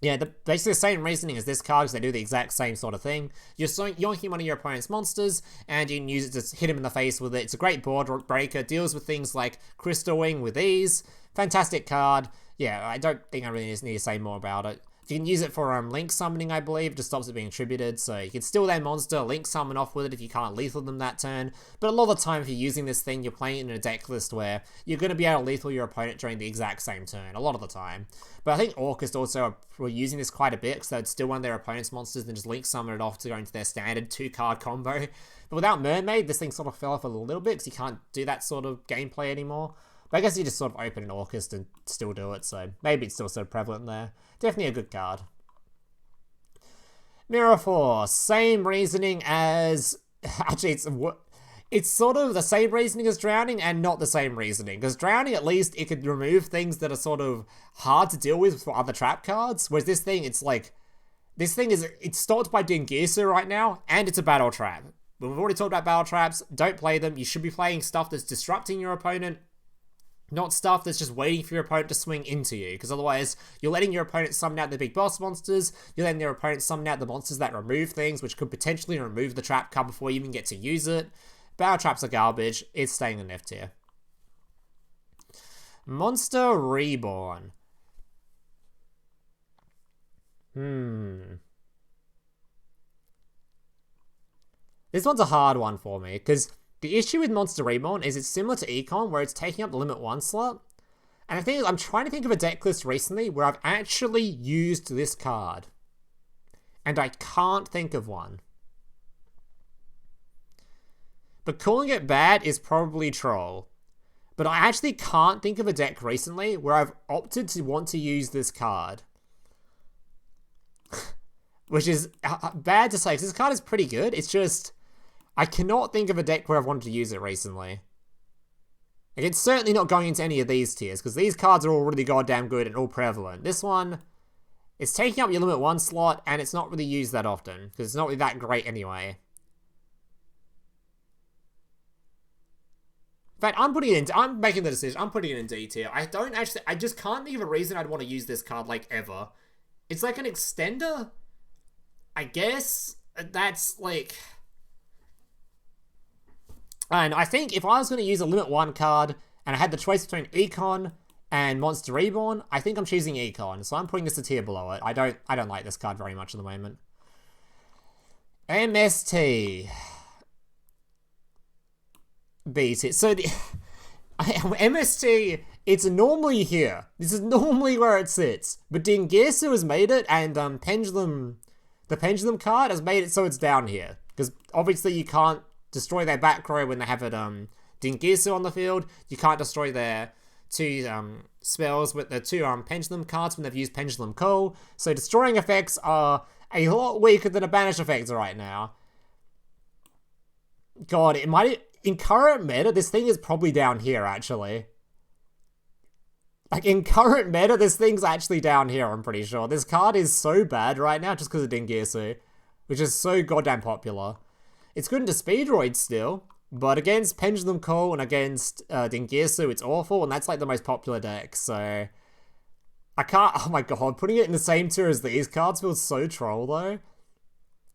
yeah, basically the same reasoning as this card, because they do the exact same sort of thing. You're yoinking one of your opponent's monsters, and you can use it to hit him in the face with it. It's a great board breaker, deals with things like Crystal Wing with ease. Fantastic card. Yeah, I don't think I really need to say more about it. You can use it for link summoning, I believe. It just stops it being attributed. So you can steal their monster, link summon off with it if you can't lethal them that turn. But a lot of the time, if you're using this thing, you're playing it in a deck list where you're going to be able to lethal your opponent during the exact same turn, a lot of the time. But I think Orcust also were using this quite a bit, because they'd steal one of their opponent's monsters and just link summon it off to go into their standard 2-card combo. But without Mermaid, this thing sort of fell off a little bit, because you can't do that sort of gameplay anymore. But I guess you just sort of open an Orcust and still do it, so maybe it's still sort of prevalent there. Definitely a good card. Mirror Force, same reasoning as... Actually, it's sort of the same reasoning as Drowning and not the same reasoning. Because Drowning, at least, it could remove things that are sort of hard to deal with for other trap cards. Whereas this thing, it's like... It's stopped by Dingirsu right now, and it's a battle trap. But we've already talked about battle traps. Don't play them. You should be playing stuff that's disrupting your opponent, not stuff that's just waiting for your opponent to swing into you, because otherwise you're letting your opponent summon out the big boss monsters, you're letting your opponent summon out the monsters that remove things, which could potentially remove the trap card before you even get to use it. Battle traps are garbage. It's staying in F tier. Monster Reborn. This one's a hard one for me, because the issue with Monster Reborn is it's similar to Econ, where it's taking up the limit 1 slot. And the thing is, I'm trying to think of a deck list recently where I've actually used this card. And I can't think of one. But calling it bad is probably Troll. But I actually can't think of a deck recently where I've opted to want to use this card. Which is bad to say, because this card is pretty good. It's just... I cannot think of a deck where I've wanted to use it recently. Like, it's certainly not going into any of these tiers, because these cards are all really goddamn good and all prevalent. This one, it's taking up your limit 1 slot, and it's not really used that often, because it's not really that great anyway. In fact, I'm making the decision. I'm putting it in D tier. I just can't think of a reason I'd want to use this card, like, ever. It's like an extender? I guess that's, like... And I think if I was going to use a limit 1 card and I had the choice between Econ and Monster Reborn, I think I'm choosing Econ. So I'm putting this a tier below it. I don't like this card very much at the moment. MST. B tier. So the MST, it's normally here. This is normally where it sits. But Dingirsu has made it, and the Pendulum card has made it so it's down here. Because obviously you can't destroy their back row when they have it Dingirsu on the field. You can't destroy their 2 spells with the 2 Pendulum cards when they've used Pendulum Call. So destroying effects are a lot weaker than a banish effect right now. God, in current meta, this thing is probably down here, actually. Like, in current meta, this thing's actually down here, I'm pretty sure. This card is so bad right now just because of Dingirsu, which is so goddamn popular. It's good into Speedroid still, but against Pendulum Call and against Dingirsu, it's awful, and that's like the most popular deck, so... I can't... Oh my god, putting it in the same tier as these cards feels so troll, though.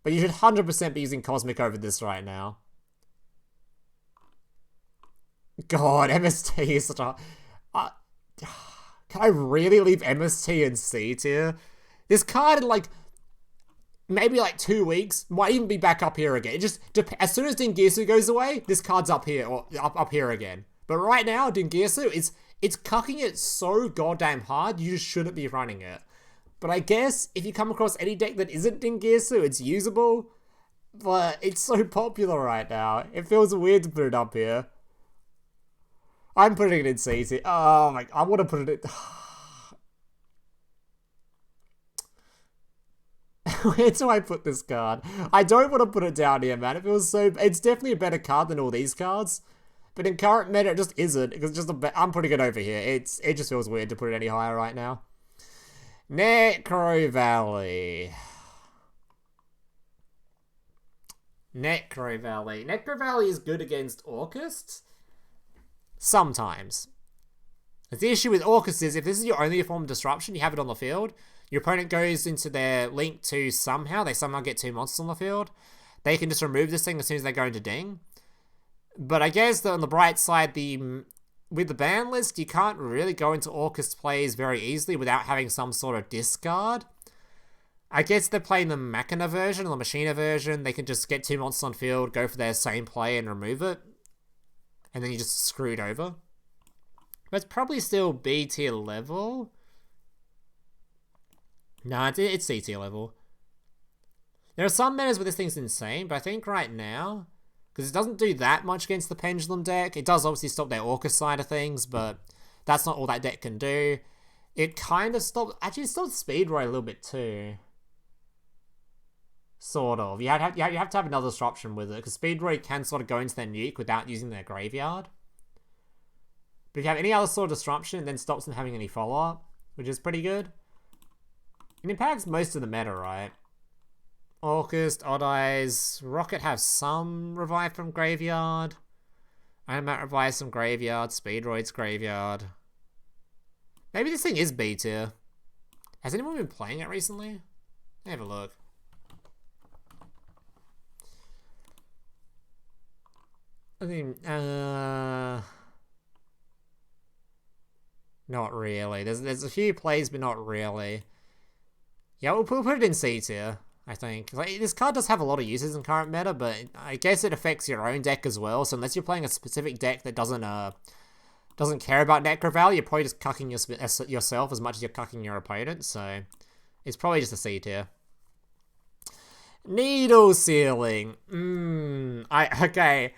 But you should 100% be using Cosmic over this right now. God, MST is such a... can I really leave MST in C tier? This card, like... maybe like 2 weeks, might even be back up here again. It just as soon as Dingirsu goes away, this card's up here or up here again. But right now, Dingirsu it's cucking it so goddamn hard, you just shouldn't be running it. But I guess if you come across any deck that isn't Dingirsu, it's usable. But it's so popular right now. It feels weird to put it up here. I'm putting it in C tier. Oh my, I want to put it in... Where do I put this card? I don't want to put it down here, man. It feels so... It's definitely a better card than all these cards. But in current meta, it just isn't. It's just I'm putting it over here. It just feels weird to put it any higher right now. Necro Valley. Necro Valley. Necro Valley is good against Orcust. Sometimes. The issue with Orcust is if this is your only form of disruption, you have it on the field. Your opponent goes into their link to somehow get 2 monsters on the field. They can just remove this thing as soon as they go into Ding. But I guess that on the bright side, with the ban list, you can't really go into Orcust plays very easily without having some sort of discard. I guess they're playing the Machina version or the Machina version. They can just get 2 monsters on field, go for their same play and remove it. And then you just screwed over. But it's probably still B tier level. Nah, it's C tier level. There are some metas where this thing's insane, but I think right now, because it doesn't do that much against the Pendulum deck, it does obviously stop their Orca side of things, but that's not all that deck can do. It kind of stopped, actually it stopped Speedroid a little bit too. Sort of. You have to have another disruption with it, because Speedroid can sort of go into their nuke without using their graveyard. But if you have any other sort of disruption, it then stops them having any follow-up, which is pretty good. It impacts most of the meta, right? Orcust, Odd Eyes, Rocket have some revive from graveyard. Animat revives from graveyard, Speedroid's graveyard. Maybe this thing is B tier. Has anyone been playing it recently? Have a look. I mean, not really. There's a few plays, but not really. Yeah, we'll put it in C tier, I think. Like, this card does have a lot of uses in current meta, but I guess it affects your own deck as well. So unless you're playing a specific deck that doesn't care about Necro Valley, you're probably just cucking yourself as much as you're cucking your opponent. So it's probably just a C tier. Needle Ceiling. Okay.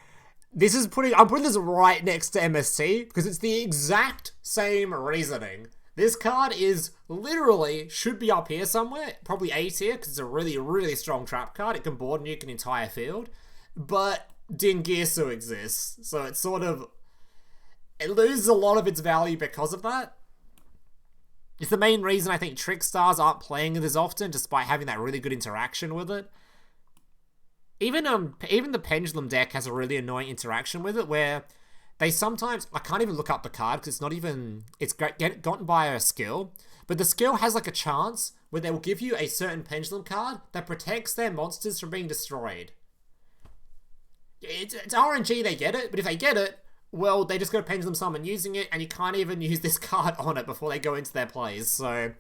I'm putting this right next to MST because it's the exact same reasoning. This card is literally, should be up here somewhere, probably A tier because it's a really, really strong trap card. It can board nuke an entire field, but Dingirsu exists, so it's sort of, it loses a lot of its value because of that. It's the main reason I think Trick Stars aren't playing it as often, despite having that really good interaction with it. Even the Pendulum deck has a really annoying interaction with it, where they sometimes, I can't even look up the card, because it's not even, it's gotten by a skill, but the skill has like a chance where they will give you a certain Pendulum card that protects their monsters from being destroyed. It's RNG they get it, but if they get it, well, they just go to Pendulum Summon using it, and you can't even use this card on it before they go into their plays, so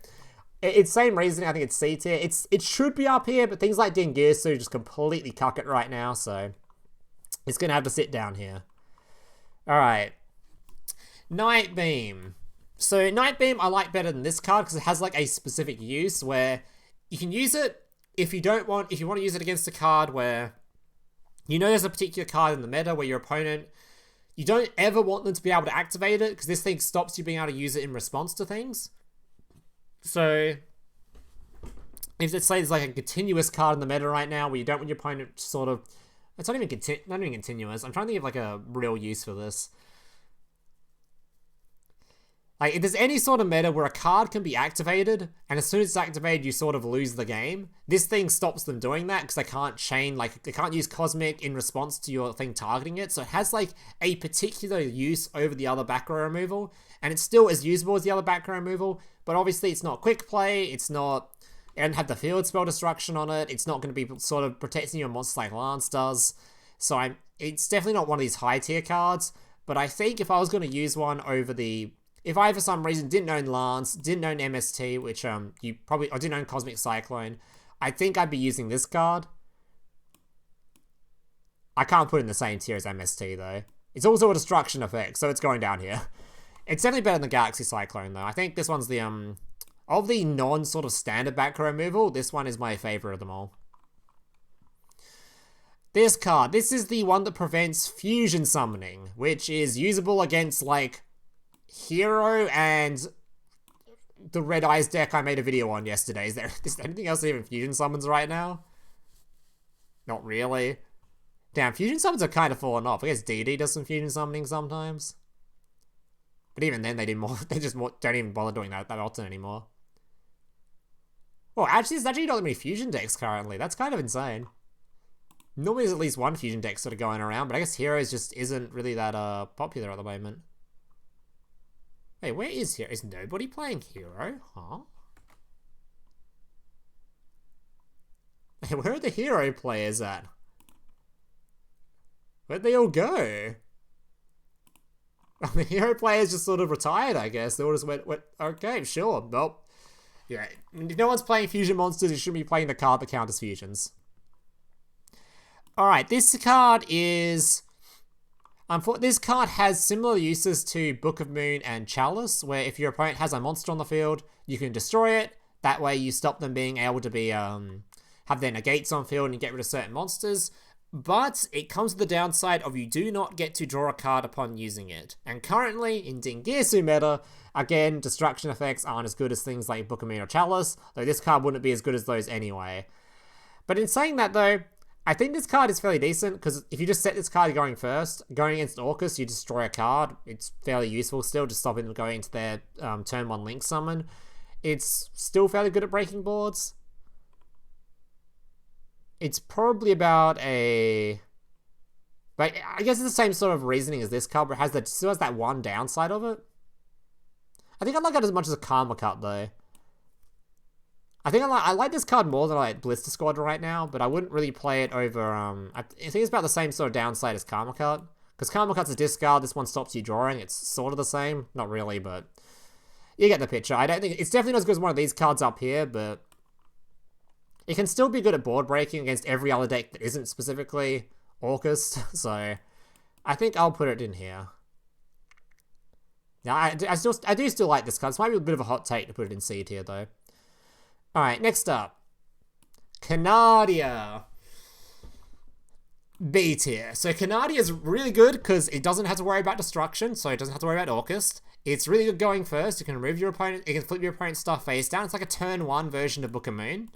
it's same reasoning. I think it's C tier. It should be up here, but things like Dingirsu just completely cuck it right now, so it's going to have to sit down here. Alright. Night Beam. So Night Beam I like better than this card because it has like a specific use where you can use it if you want to use it against a card where you know there's a particular card in the meta where your opponent, you don't ever want them to be able to activate it because this thing stops you being able to use it in response to things. So, if let's say there's like a continuous card in the meta right now where you don't want your opponent to sort of, it's not even continuous. I'm trying to think of like a real use for this. Like, if there's any sort of meta where a card can be activated, and as soon as it's activated, you sort of lose the game, this thing stops them doing that because they can't they can't use Cosmic in response to your thing targeting it. So it has like a particular use over the other back row removal, and it's still as usable as the other back row removal, but obviously it's not quick play, it doesn't have the field spell destruction on it, it's not going to be sort of protecting your monsters like Lance does. So it's definitely not one of these high tier cards, but I think if I was going to use one over if I, for some reason, didn't own Lance, didn't own MST, which I didn't own Cosmic Cyclone, I think I'd be using this card. I can't put it in the same tier as MST, though. It's also a destruction effect, so it's going down here. It's definitely better than Galaxy Cyclone, though. I think this one's the, of the non-sort of standard back row removal, this one is my favorite of them all. This card, this is the one that prevents fusion summoning, which is usable against, like, Hero and the Red Eyes deck I made a video on yesterday. Is there anything else that even fusion summons right now? Not really. Damn, fusion summons are kind of falling off. I guess DD does some fusion summoning sometimes. But even then, they just don't even bother doing that often anymore. Well, actually, there's actually not that many fusion decks currently. That's kind of insane. Normally there's at least one fusion deck sort of going around, but I guess Heroes just isn't really that popular at the moment. Hey, where is Hero? Is nobody playing Hero? Huh? Hey, where are the Hero players at? Where'd they all go? The Hero players just sort of retired, I guess. They all just went okay, sure. Well, Yeah, if no one's playing fusion monsters, you shouldn't be playing the card that counters fusions. Alright, this card is... this card has similar uses to Book of Moon and Chalice, where if your opponent has a monster on the field, you can destroy it. That way you stop them being able to be have their negates on field and get rid of certain monsters. But it comes with the downside of you do not get to draw a card upon using it. And currently, in Dingirsu meta, again, destruction effects aren't as good as things like Book of Moon or Chalice, though this card wouldn't be as good as those anyway. But in saying that though, I think this card is fairly decent, because if you just set this card going first, going against Orcus, you destroy a card. It's fairly useful still, just stopping them going into their turn 1 Link summon. It's still fairly good at breaking boards. It's probably about a... Like, I guess it's the same sort of reasoning as this card, but it still has that one downside of it. I think I like it as much as a Karma Cut, though. I think I like this card more than I like Blister Squad right now, but I wouldn't really play it over... I think it's about the same sort of downside as Karma Cut. Because Karma Cut's a discard, this one stops you drawing. It's sort of the same. Not really, but... You get the picture. I don't think... It's definitely not as good as one of these cards up here, but... It can still be good at board breaking against every other deck that isn't specifically Orcus, so... I think I'll put it in here. Now, I do still like this card. This might be a bit of a hot take to put it in C tier, though. Alright, next up. Canadia. B tier. So Canadia is really good because it doesn't have to worry about destruction, so it doesn't have to worry about Orcus. It's really good going first. You can remove your opponent, you can flip your opponent's stuff face down. It's like a turn 1 version of Book of Moon.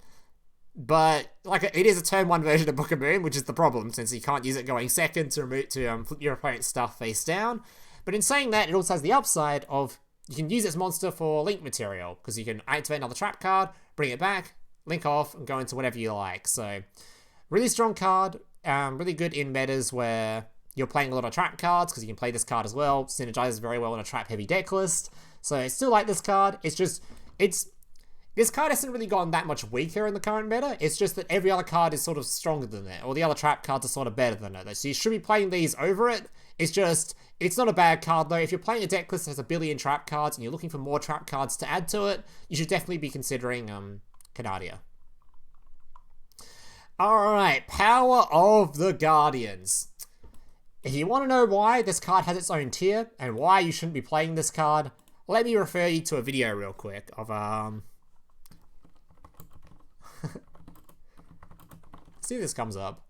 But like it is a turn 1 version of Book of Moon, which is the problem, since you can't use it going second to flip your opponent's stuff face down. But in saying that, it also has the upside of you can use this monster for link material, because you can activate another trap card, bring it back, link off, and go into whatever you like. So, really strong card, really good in metas where you're playing a lot of trap cards, because you can play this card as well. Synergizes very well in a trap-heavy deck list. So, I still like this card. This card hasn't really gotten that much weaker in the current meta. It's just that every other card is sort of stronger than it, or the other trap cards are sort of better than it. So you should be playing these over it. It's not a bad card though. If you're playing a deck list that has a billion trap cards and you're looking for more trap cards to add to it, you should definitely be considering Canadia. Alright, Power of the Guardians. If you want to know why this card has its own tier, and why you shouldn't be playing this card, let me refer you to a video real quick of see if this comes up.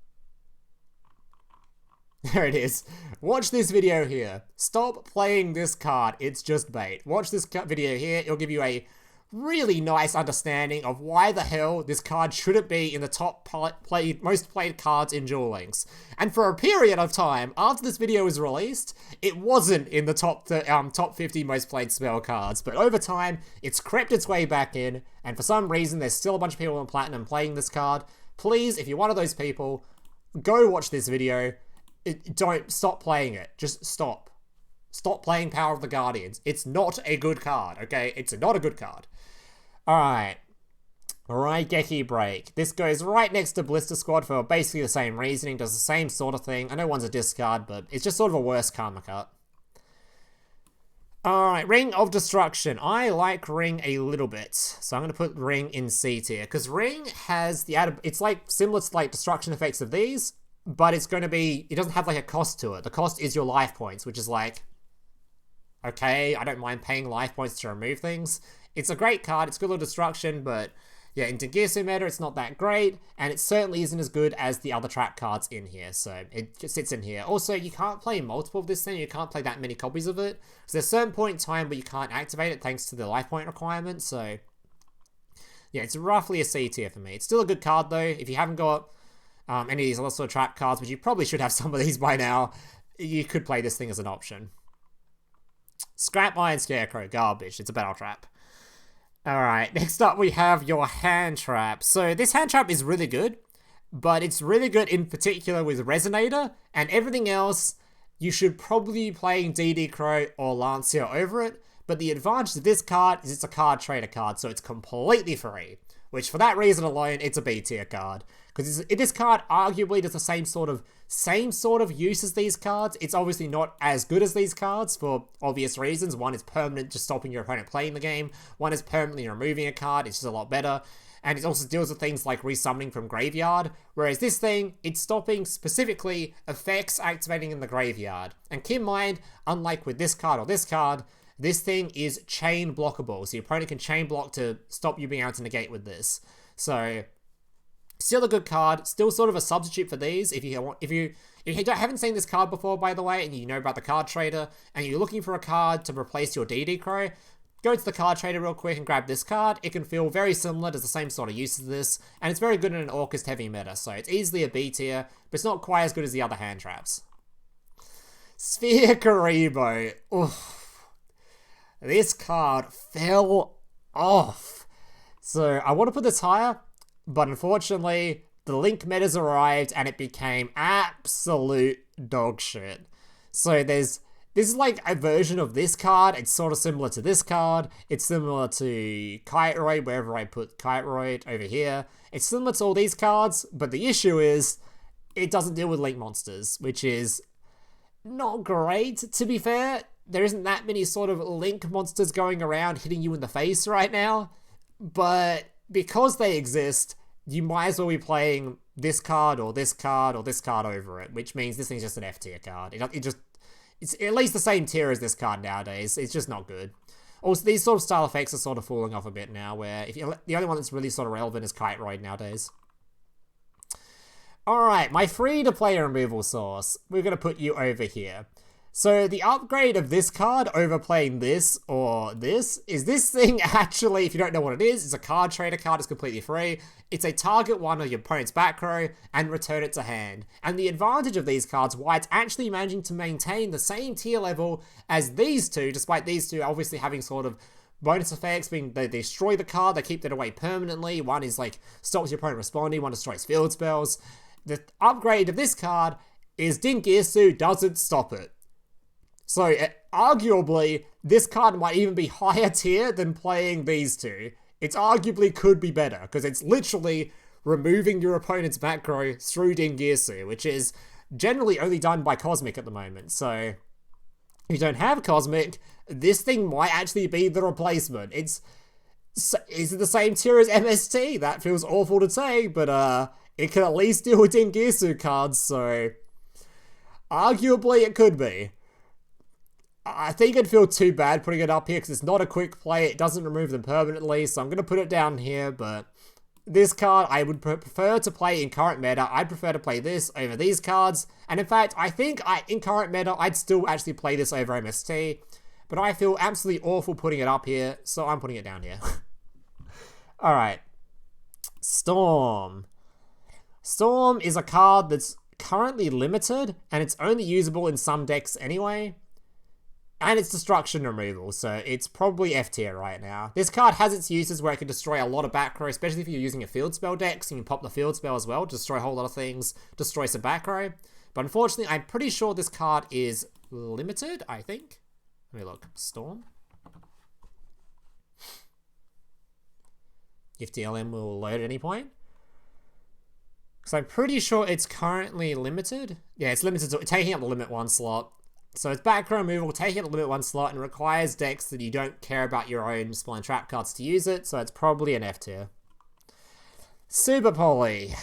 There it is. Watch this video here. Stop playing this card. It's just bait. Watch this video here. It'll give you a really nice understanding of why the hell this card shouldn't be in the most played cards in Duel Links. And for a period of time, after this video was released, it wasn't in the top 50 most played spell cards. But over time, it's crept its way back in, and for some reason, there's still a bunch of people on Platinum playing this card. Please, if you're one of those people, go watch this video. Don't stop playing it. Just stop. Stop playing Power of the Guardians. It's not a good card, okay? It's not a good card. Alright. Raigeki Break. This goes right next to Blister Squad for basically the same reasoning. Does the same sort of thing. I know one's a discard, but it's just sort of a worse Karma Cut. Alright, Ring of Destruction. I like Ring a little bit, so I'm going to put Ring in C tier, because Ring has the added... It's like similar to like destruction effects of these, but it's going to be... It doesn't have like a cost to it. The cost is your life points, which is like... Okay, I don't mind paying life points to remove things. It's a great card, it's good little destruction, but... Yeah, in Dingirsu meta, it's not that great, and it certainly isn't as good as the other trap cards in here, so it just sits in here. Also, you can't play multiple of this thing, you can't play that many copies of it, so there's a certain point in time where you can't activate it thanks to the life point requirement, so... Yeah, it's roughly a C tier for me. It's still a good card, though. If you haven't got any of these other sort of trap cards, which you probably should have some of these by now, you could play this thing as an option. Scrap Iron Scarecrow, garbage, it's a battle trap. Alright, next up we have your hand trap. So this hand trap is really good, but it's really good in particular with Resonator, and everything else you should probably be playing DD Crow or Lancia over it, But the advantage of this card is it's a card trader card, so it's completely free. Which, for that reason alone, it's a B tier card. Because this card arguably does the same sort of use as these cards. It's obviously not as good as these cards for obvious reasons. One is permanent, just stopping your opponent playing the game. One is permanently removing a card. It's just a lot better. And it also deals with things like resummoning from graveyard. Whereas this thing, it's stopping specifically effects activating in the graveyard. And keep in mind, unlike with this card or this card, this thing is chain blockable. So your opponent can chain block to stop you being able to negate with this. So still a good card, still sort of a substitute for these. If you haven't seen this card before, by the way, and you know about the card trader, and you're looking for a card to replace your DD Crow, go to the card trader real quick and grab this card. It can feel very similar, does the same sort of use as this, and it's very good in an Orcust heavy meta, so it's easily a B tier, but it's not quite as good as the other hand traps. Sphere Karibo. Oof. This card fell off. So I want to put this higher, but unfortunately, the Link metas arrived and it became absolute dog shit. So this is like a version of this card. It's sort of similar to this card. It's similar to Kiteroid, wherever I put Kiteroid over here. It's similar to all these cards, but the issue is it doesn't deal with Link monsters, which is not great, to be fair. There isn't that many sort of Link monsters going around hitting you in the face right now, but because they exist, you might as well be playing this card or this card or this card over it, which means this thing's just an F tier card. It's at least the same tier as this card nowadays. It's just not good. Also, these sort of style effects are sort of falling off a bit now, where the only one that's really sort of relevant is Kiteroid nowadays. Alright, my free-to-play removal source. We're going to put you over here. So the upgrade of this card over playing this or this is this thing actually, if you don't know what it is, it's a card trader card, it's completely free. It's a target one of your opponent's back row and return it to hand. And the advantage of these cards, why it's actually managing to maintain the same tier level as these two, despite these two obviously having sort of bonus effects, being they destroy the card, they keep that away permanently. One is like stops your opponent responding, one destroys field spells. The upgrade of this card is Dingirsu doesn't stop it. So, arguably, this card might even be higher tier than playing these two. It arguably could be better, because it's literally removing your opponent's back row through Dingirsu, which is generally only done by Cosmic at the moment. So, if you don't have Cosmic, this thing might actually be the replacement. Is it the same tier as MST? That feels awful to say, but it can at least deal with Dingirsu cards, so arguably it could be. I think it'd feel too bad putting it up here because it's not a quick play. It doesn't remove them permanently, so I'm going to put it down here. But this card, I would prefer to play in current meta. I'd prefer to play this over these cards. And in fact, I think in current meta, I'd still actually play this over MST. But I feel absolutely awful putting it up here, so I'm putting it down here. Alright. Storm. Storm is a card that's currently limited, and it's only usable in some decks anyway. And it's destruction removal, so it's probably F tier right now. This card has its uses where it can destroy a lot of back row, especially if you're using a field spell deck, so you can pop the field spell as well, destroy a whole lot of things, destroy some back row. But unfortunately, I'm pretty sure this card is limited, I think. Let me look. Storm. If DLM will load at any point. Because I'm pretty sure it's currently limited. Yeah, it's limited to taking up the limit 1 slot. So it's back row removal, taking up the limit 1 slot, and requires decks that you don't care about your own spell and trap cards to use it, so it's probably an F tier. Super Poly.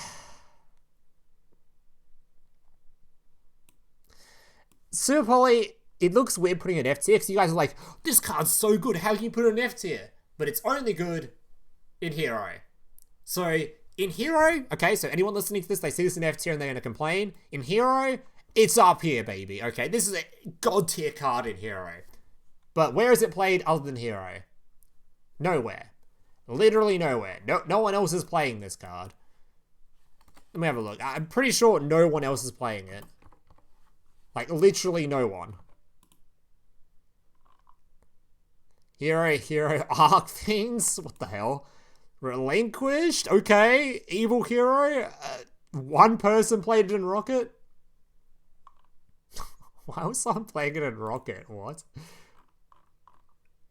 Super Poly, it looks weird putting it in F tier, because you guys are like, this card's so good, how can you put it in F tier? But it's only good in Hero. So, in Hero, okay, so anyone listening to this, they see this in F tier and they're going to complain. In Hero, it's up here, baby, okay? This is a god tier card in Hero. But where is it played other than Hero? Nowhere. Literally nowhere. No one else is playing this card. Let me have a look. I'm pretty sure no one else is playing it. Like, literally no one. Hero arc things? What the hell? Relinquished? Okay. Evil Hero? One person played it in Rocket? Why was someone playing it in Rocket? What?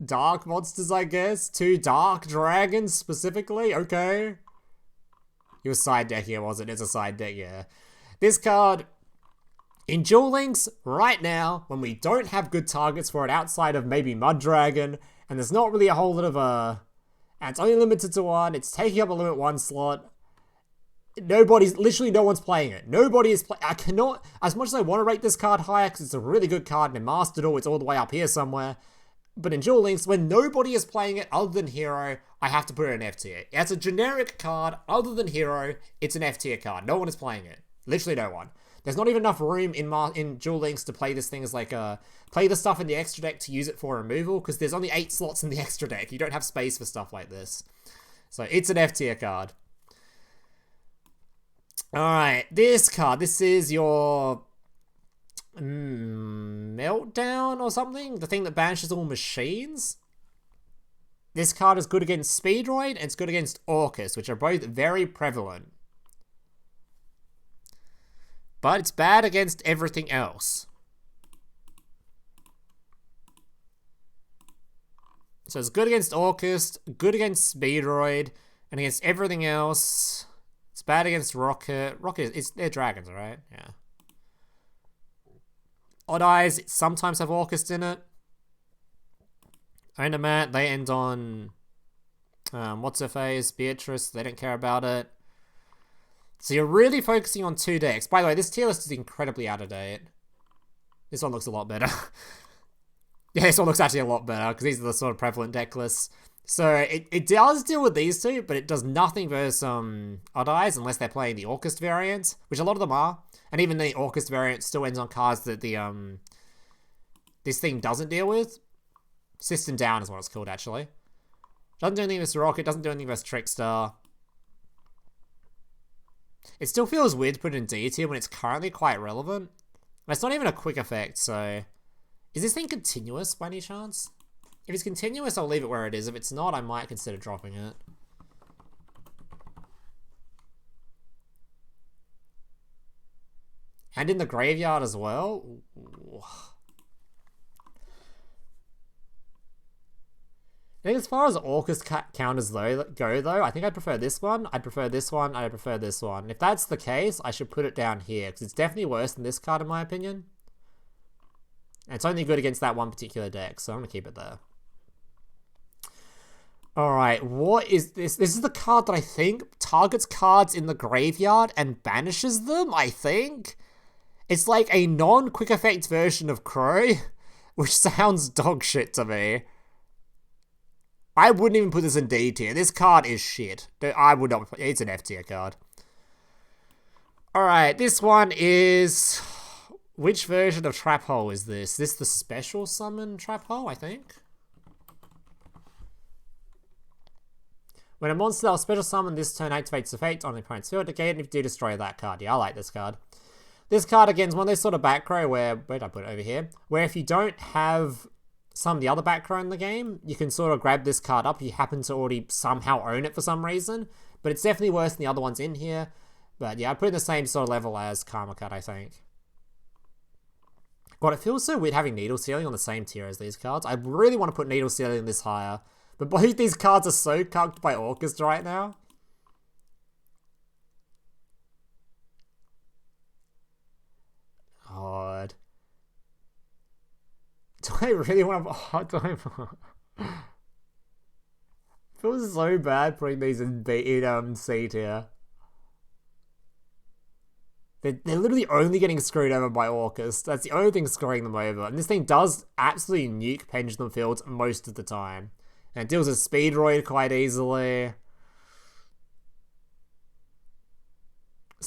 dark monsters, I guess. 2 dark dragons, specifically. Okay. He was side deck here, wasn't it? It's a side deck, yeah. This card, in Duel Links, right now, when we don't have good targets for it outside of maybe Mud Dragon, and there's not really a whole lot of, and it's only limited to 1, it's taking up a limit 1 slot, literally no one's playing it. Nobody is playing. I cannot, as much as I want to rate this card higher, because it's a really good card, and in Master Duel, it's all the way up here somewhere, but in Duel Links, when nobody is playing it other than Hero, I have to put it in F tier. It's a generic card, other than Hero, it's an F tier card. No one is playing it. Literally no one. There's not even enough room in Duel Links to play this thing as like play the stuff in the extra deck to use it for removal, because there's only 8 slots in the extra deck. You don't have space for stuff like this. So it's an F tier card. Alright, this card. This is your Meltdown or something? The thing that banishes all machines? This card is good against Speedroid and it's good against Orcus, which are both very prevalent. But it's bad against everything else. So it's good against Orcus, good against Speedroid, and against everything else. It's bad against Rocket. They're dragons, right? Yeah. Odd Eyes sometimes have Orcus in it. Onamat, they end on what's her face? Beatrice, they don't care about it. So you're really focusing on 2 decks. By the way, this tier list is incredibly out of date. This one looks a lot better. Yeah, this one looks actually a lot better, because these are the sort of prevalent deck lists. So it does deal with these 2, but it does nothing versus Odd Eyes unless they're playing the Orcus variant, which a lot of them are. And even the Orcus variant still ends on cards that the this thing doesn't deal with. System Down is what it's called, actually. Doesn't do anything versus Rocket, doesn't do anything versus Trickstar. It still feels weird to put it in D tier when it's currently quite relevant. And it's not even a quick effect, so... Is this thing continuous by any chance? If it's continuous, I'll leave it where it is. If it's not, I might consider dropping it. And in the graveyard as well? Ooh. I think as far as Orcus counters go though, I think I'd prefer this one, I'd prefer this one, I'd prefer this one. If that's the case, I should put it down here, because it's definitely worse than this card in my opinion. And it's only good against that one particular deck, so I'm going to keep it there. Alright, what is this? This is the card that I think targets cards in the graveyard and banishes them, I think? It's like a non-quick effect version of Crow, which sounds dog shit to me. I wouldn't even put this in D tier. This card is shit. I would not. It's an F tier card. Alright, this one is... Which version of Trap Hole is this? Is this the special summon Trap Hole, I think? When a monster that was special summon this turn activates effect on the opponent's field, again, if you do destroy that card. Yeah, I like this card. This card, again, is one of those sort of back row where... Where did I put it? Over here. Where if you don't have... some of the other back row in the game, you can sort of grab this card up if you happen to already somehow own it for some reason. But it's definitely worse than the other ones in here. But yeah, I'd put it in the same sort of level as Karma Cut, I think. God, it feels so weird having Needle Sealing on the same tier as these cards. I really want to put Needle Sealing this higher. But both these cards are so cucked by Orcus right now. God. Do I really want to... Oh, do I... Feels so bad putting these in C tier. They're literally only getting screwed over by Orcus. That's the only thing screwing them over. And this thing does absolutely nuke Pendulum Fields most of the time. And it deals with Speedroid quite easily.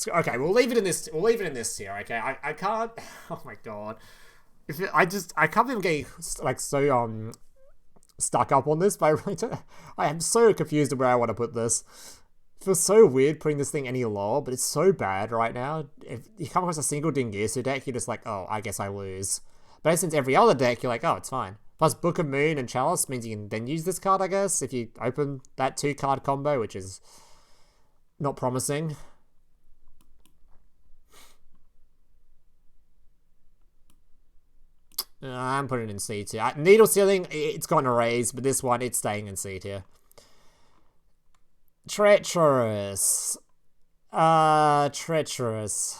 Okay, we'll leave it in this. We'll leave it in this tier. Okay, I can't. Oh my god. I can't even get like so stuck up on this, but I really don't, I am so confused of where I want to put this. It feels so weird putting this thing any lower, but it's so bad right now. If you come across a single Dingisu deck, you're just like, oh, I guess I lose. But since every other deck, you're like, oh, it's fine. Plus Book of Moon and Chalice means you can then use this card, I guess, if you open that 2-card combo, which is not promising. I'm putting it in C tier. Needle Sealing, it's gotten a raise, but this one, it's staying in C tier. Treacherous. Treacherous.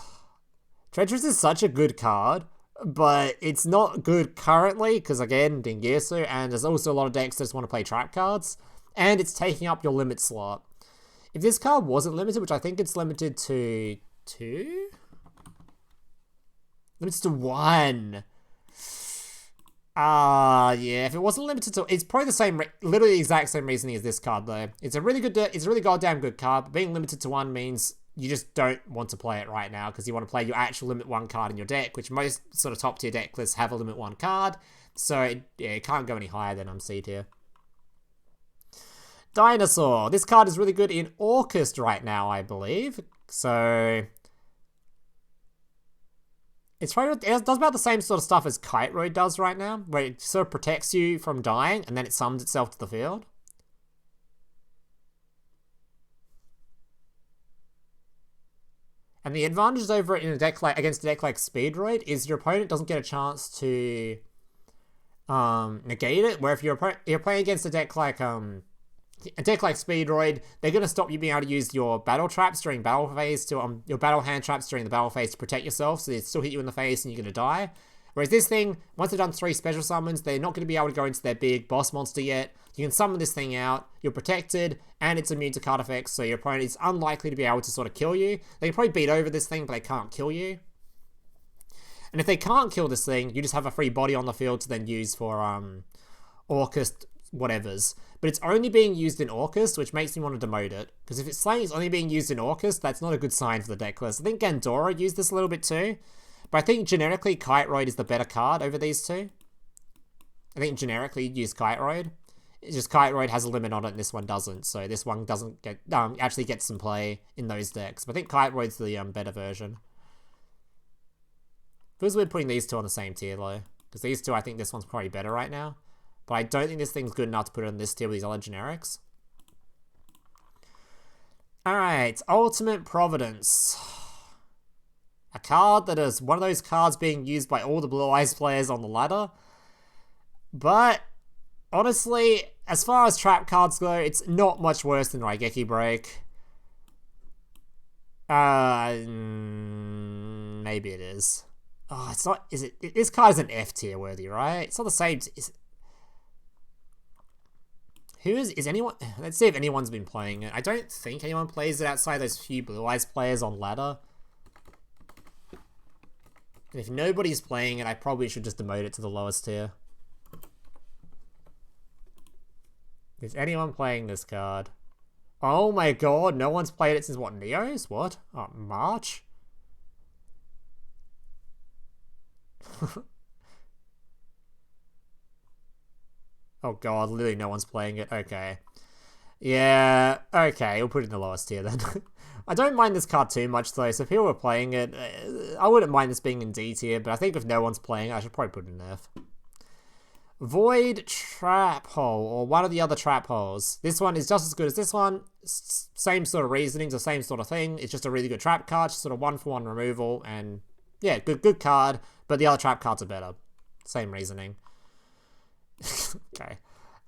Treacherous is such a good card, but it's not good currently, because again, Dingirsu, and there's also a lot of decks that just want to play trap cards, and it's taking up your limit slot. If this card wasn't limited, which I think it's limited to 2? Limited to 1. Yeah, if it wasn't limited to... It's probably the same... Literally the exact same reasoning as this card, though. It's a really good... It's a really goddamn good card, but being limited to 1 means you just don't want to play it right now, because you want to play your actual limit 1 card in your deck, which most sort of top-tier deck lists have a limit 1 card, so it can't go any higher than C tier. Dinosaur. This card is really good in Orcust right now, I believe. So... it does about the same sort of stuff as Kite Road does right now, where it sort of protects you from dying, and then it summons itself to the field. And the advantage over it in a deck like against a deck like Speedroid is your opponent doesn't get a chance to negate it. Where if you're playing against a deck like Speedroid, they're going to stop you being able to use your battle traps during battle phase to your battle hand traps during the battle phase to protect yourself, so they still hit you in the face and you're going to die. Whereas this thing, once they've done 3 special summons, they're not going to be able to go into their big boss monster yet. You can summon this thing out, you're protected, and it's immune to card effects, so your opponent is unlikely to be able to sort of kill you. They can probably beat over this thing, but they can't kill you. And if they can't kill this thing, you just have a free body on the field to then use for Orcust whatevers. But it's only being used in Orcust, which makes me want to demote it. Because if it's saying it's only being used in Orcust, that's not a good sign for the deck list. I think Gandora used this a little bit too. But I think generically, Kite Roid is the better card over these two. I think generically you'd use Kite Roid. It's just Kite Roid has a limit on it and this one doesn't. So this one doesn't get actually get some play in those decks. But I think Kite Roid's the better version. Feels weird putting these two on the same tier though. Because these two, I think this one's probably better right now. But I don't think this thing's good enough to put it on this tier with these other generics. Alright, Ultimate Providence. A card that is one of those cards being used by all the Blue Eyes players on the ladder. But, honestly, as far as trap cards go, it's not much worse than Raigeki Break. Maybe it is. Oh, it's not... Is it? This card is an F tier worthy, right? It's not the same... Who is anyone... Let's see if anyone's been playing it. I don't think anyone plays it outside those few Blue Eyes players on ladder. And if nobody's playing it, I probably should just demote it to the lowest tier. Is anyone playing this card? Oh my god, no one's played it since what, Neos? What? Oh, March? Oh god, literally no one's playing it. Okay. Yeah, okay, we'll put it in the lowest tier then. I don't mind this card too much though, so if people were playing it, I wouldn't mind this being in D tier, but I think if no one's playing it, I should probably put it in F. Void Trap Hole, or one of the other trap holes. This one is just as good as this one. Same sort of reasonings, the same sort of thing. It's just a really good trap card, just sort of 1-for-1 removal, and yeah, good card, but the other trap cards are better. Same reasoning. Okay.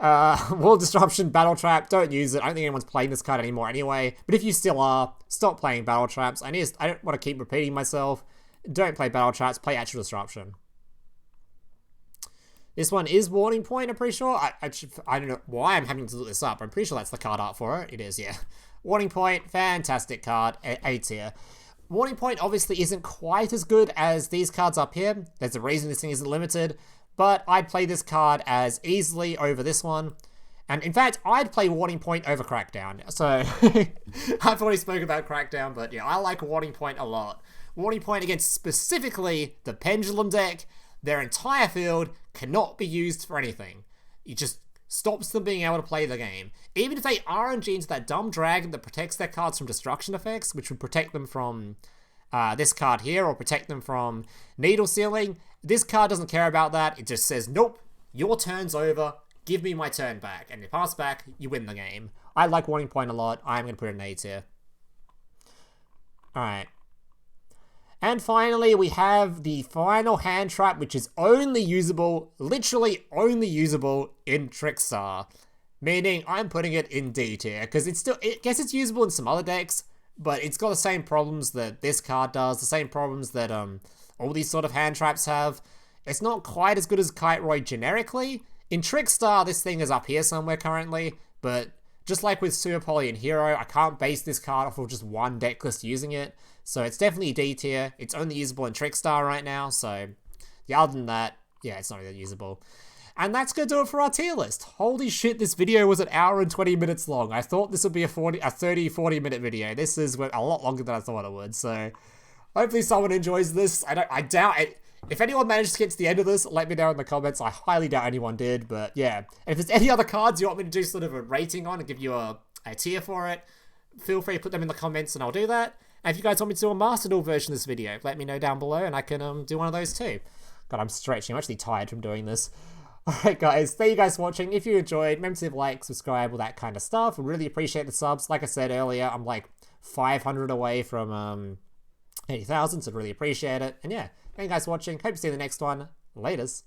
Wall Disruption, Battle Trap, don't use it. I don't think anyone's playing this card anymore anyway. But if you still are, stop playing Battle Traps. I don't want to keep repeating myself. Don't play Battle Traps, play Actual Disruption. This one is Warning Point, I'm pretty sure. I don't know why I'm having to look this up. I'm pretty sure that's the card art for it. It is, yeah. Warning Point, fantastic card, A tier. Warning Point obviously isn't quite as good as these cards up here. There's a reason this thing isn't limited. But I'd play this card as easily over this one. And in fact, I'd play Warning Point over Crackdown. So, I've already spoken about Crackdown, but yeah, I like Warning Point a lot. Warning Point against specifically the Pendulum deck. Their entire field cannot be used for anything. It just stops them being able to play the game. Even if they RNG into that dumb dragon that protects their cards from destruction effects, which would protect them from this card here, or protect them from Needle Sealing, this card doesn't care about that. It just says, nope, your turn's over, give me my turn back. And if you pass back, you win the game. I like Warning Point a lot. I'm going to put it in A tier. Alright. And finally, we have the final hand trap, which is only usable, literally only usable in Trickstar. Meaning, I'm putting it in D tier, because I guess it's usable in some other decks, but it's got the same problems that this card does, the same problems that all these sort of hand traps have. It's not quite as good as Kite Roy generically. In Trickstar, this thing is up here somewhere currently, but just like with Super Poly and Hero, I can't base this card off of just one deck list using it. So it's definitely D tier. It's only usable in Trickstar right now, so yeah, other than that, yeah, it's not really usable. And that's going to do it for our tier list. Holy shit, this video was an hour and 20 minutes long. I thought this would be a 30-40 minute video. This is a lot longer than I thought it would, so hopefully someone enjoys this. I doubt it. If anyone managed to get to the end of this, let me know in the comments. I highly doubt anyone did, but yeah. And if there's any other cards you want me to do sort of a rating on and give you a tier for it, feel free to put them in the comments and I'll do that. And if you guys want me to do a Master Duel version of this video, let me know down below and I can do one of those too. God, I'm stretching. I'm actually tired from doing this. Alright guys, thank you guys for watching. If you enjoyed, remember to like, subscribe, all that kind of stuff. I really appreciate the subs. Like I said earlier, I'm like 500 away from 80,000, so I'd really appreciate it. And yeah, thank you guys for watching. Hope to see you in the next one. Laters.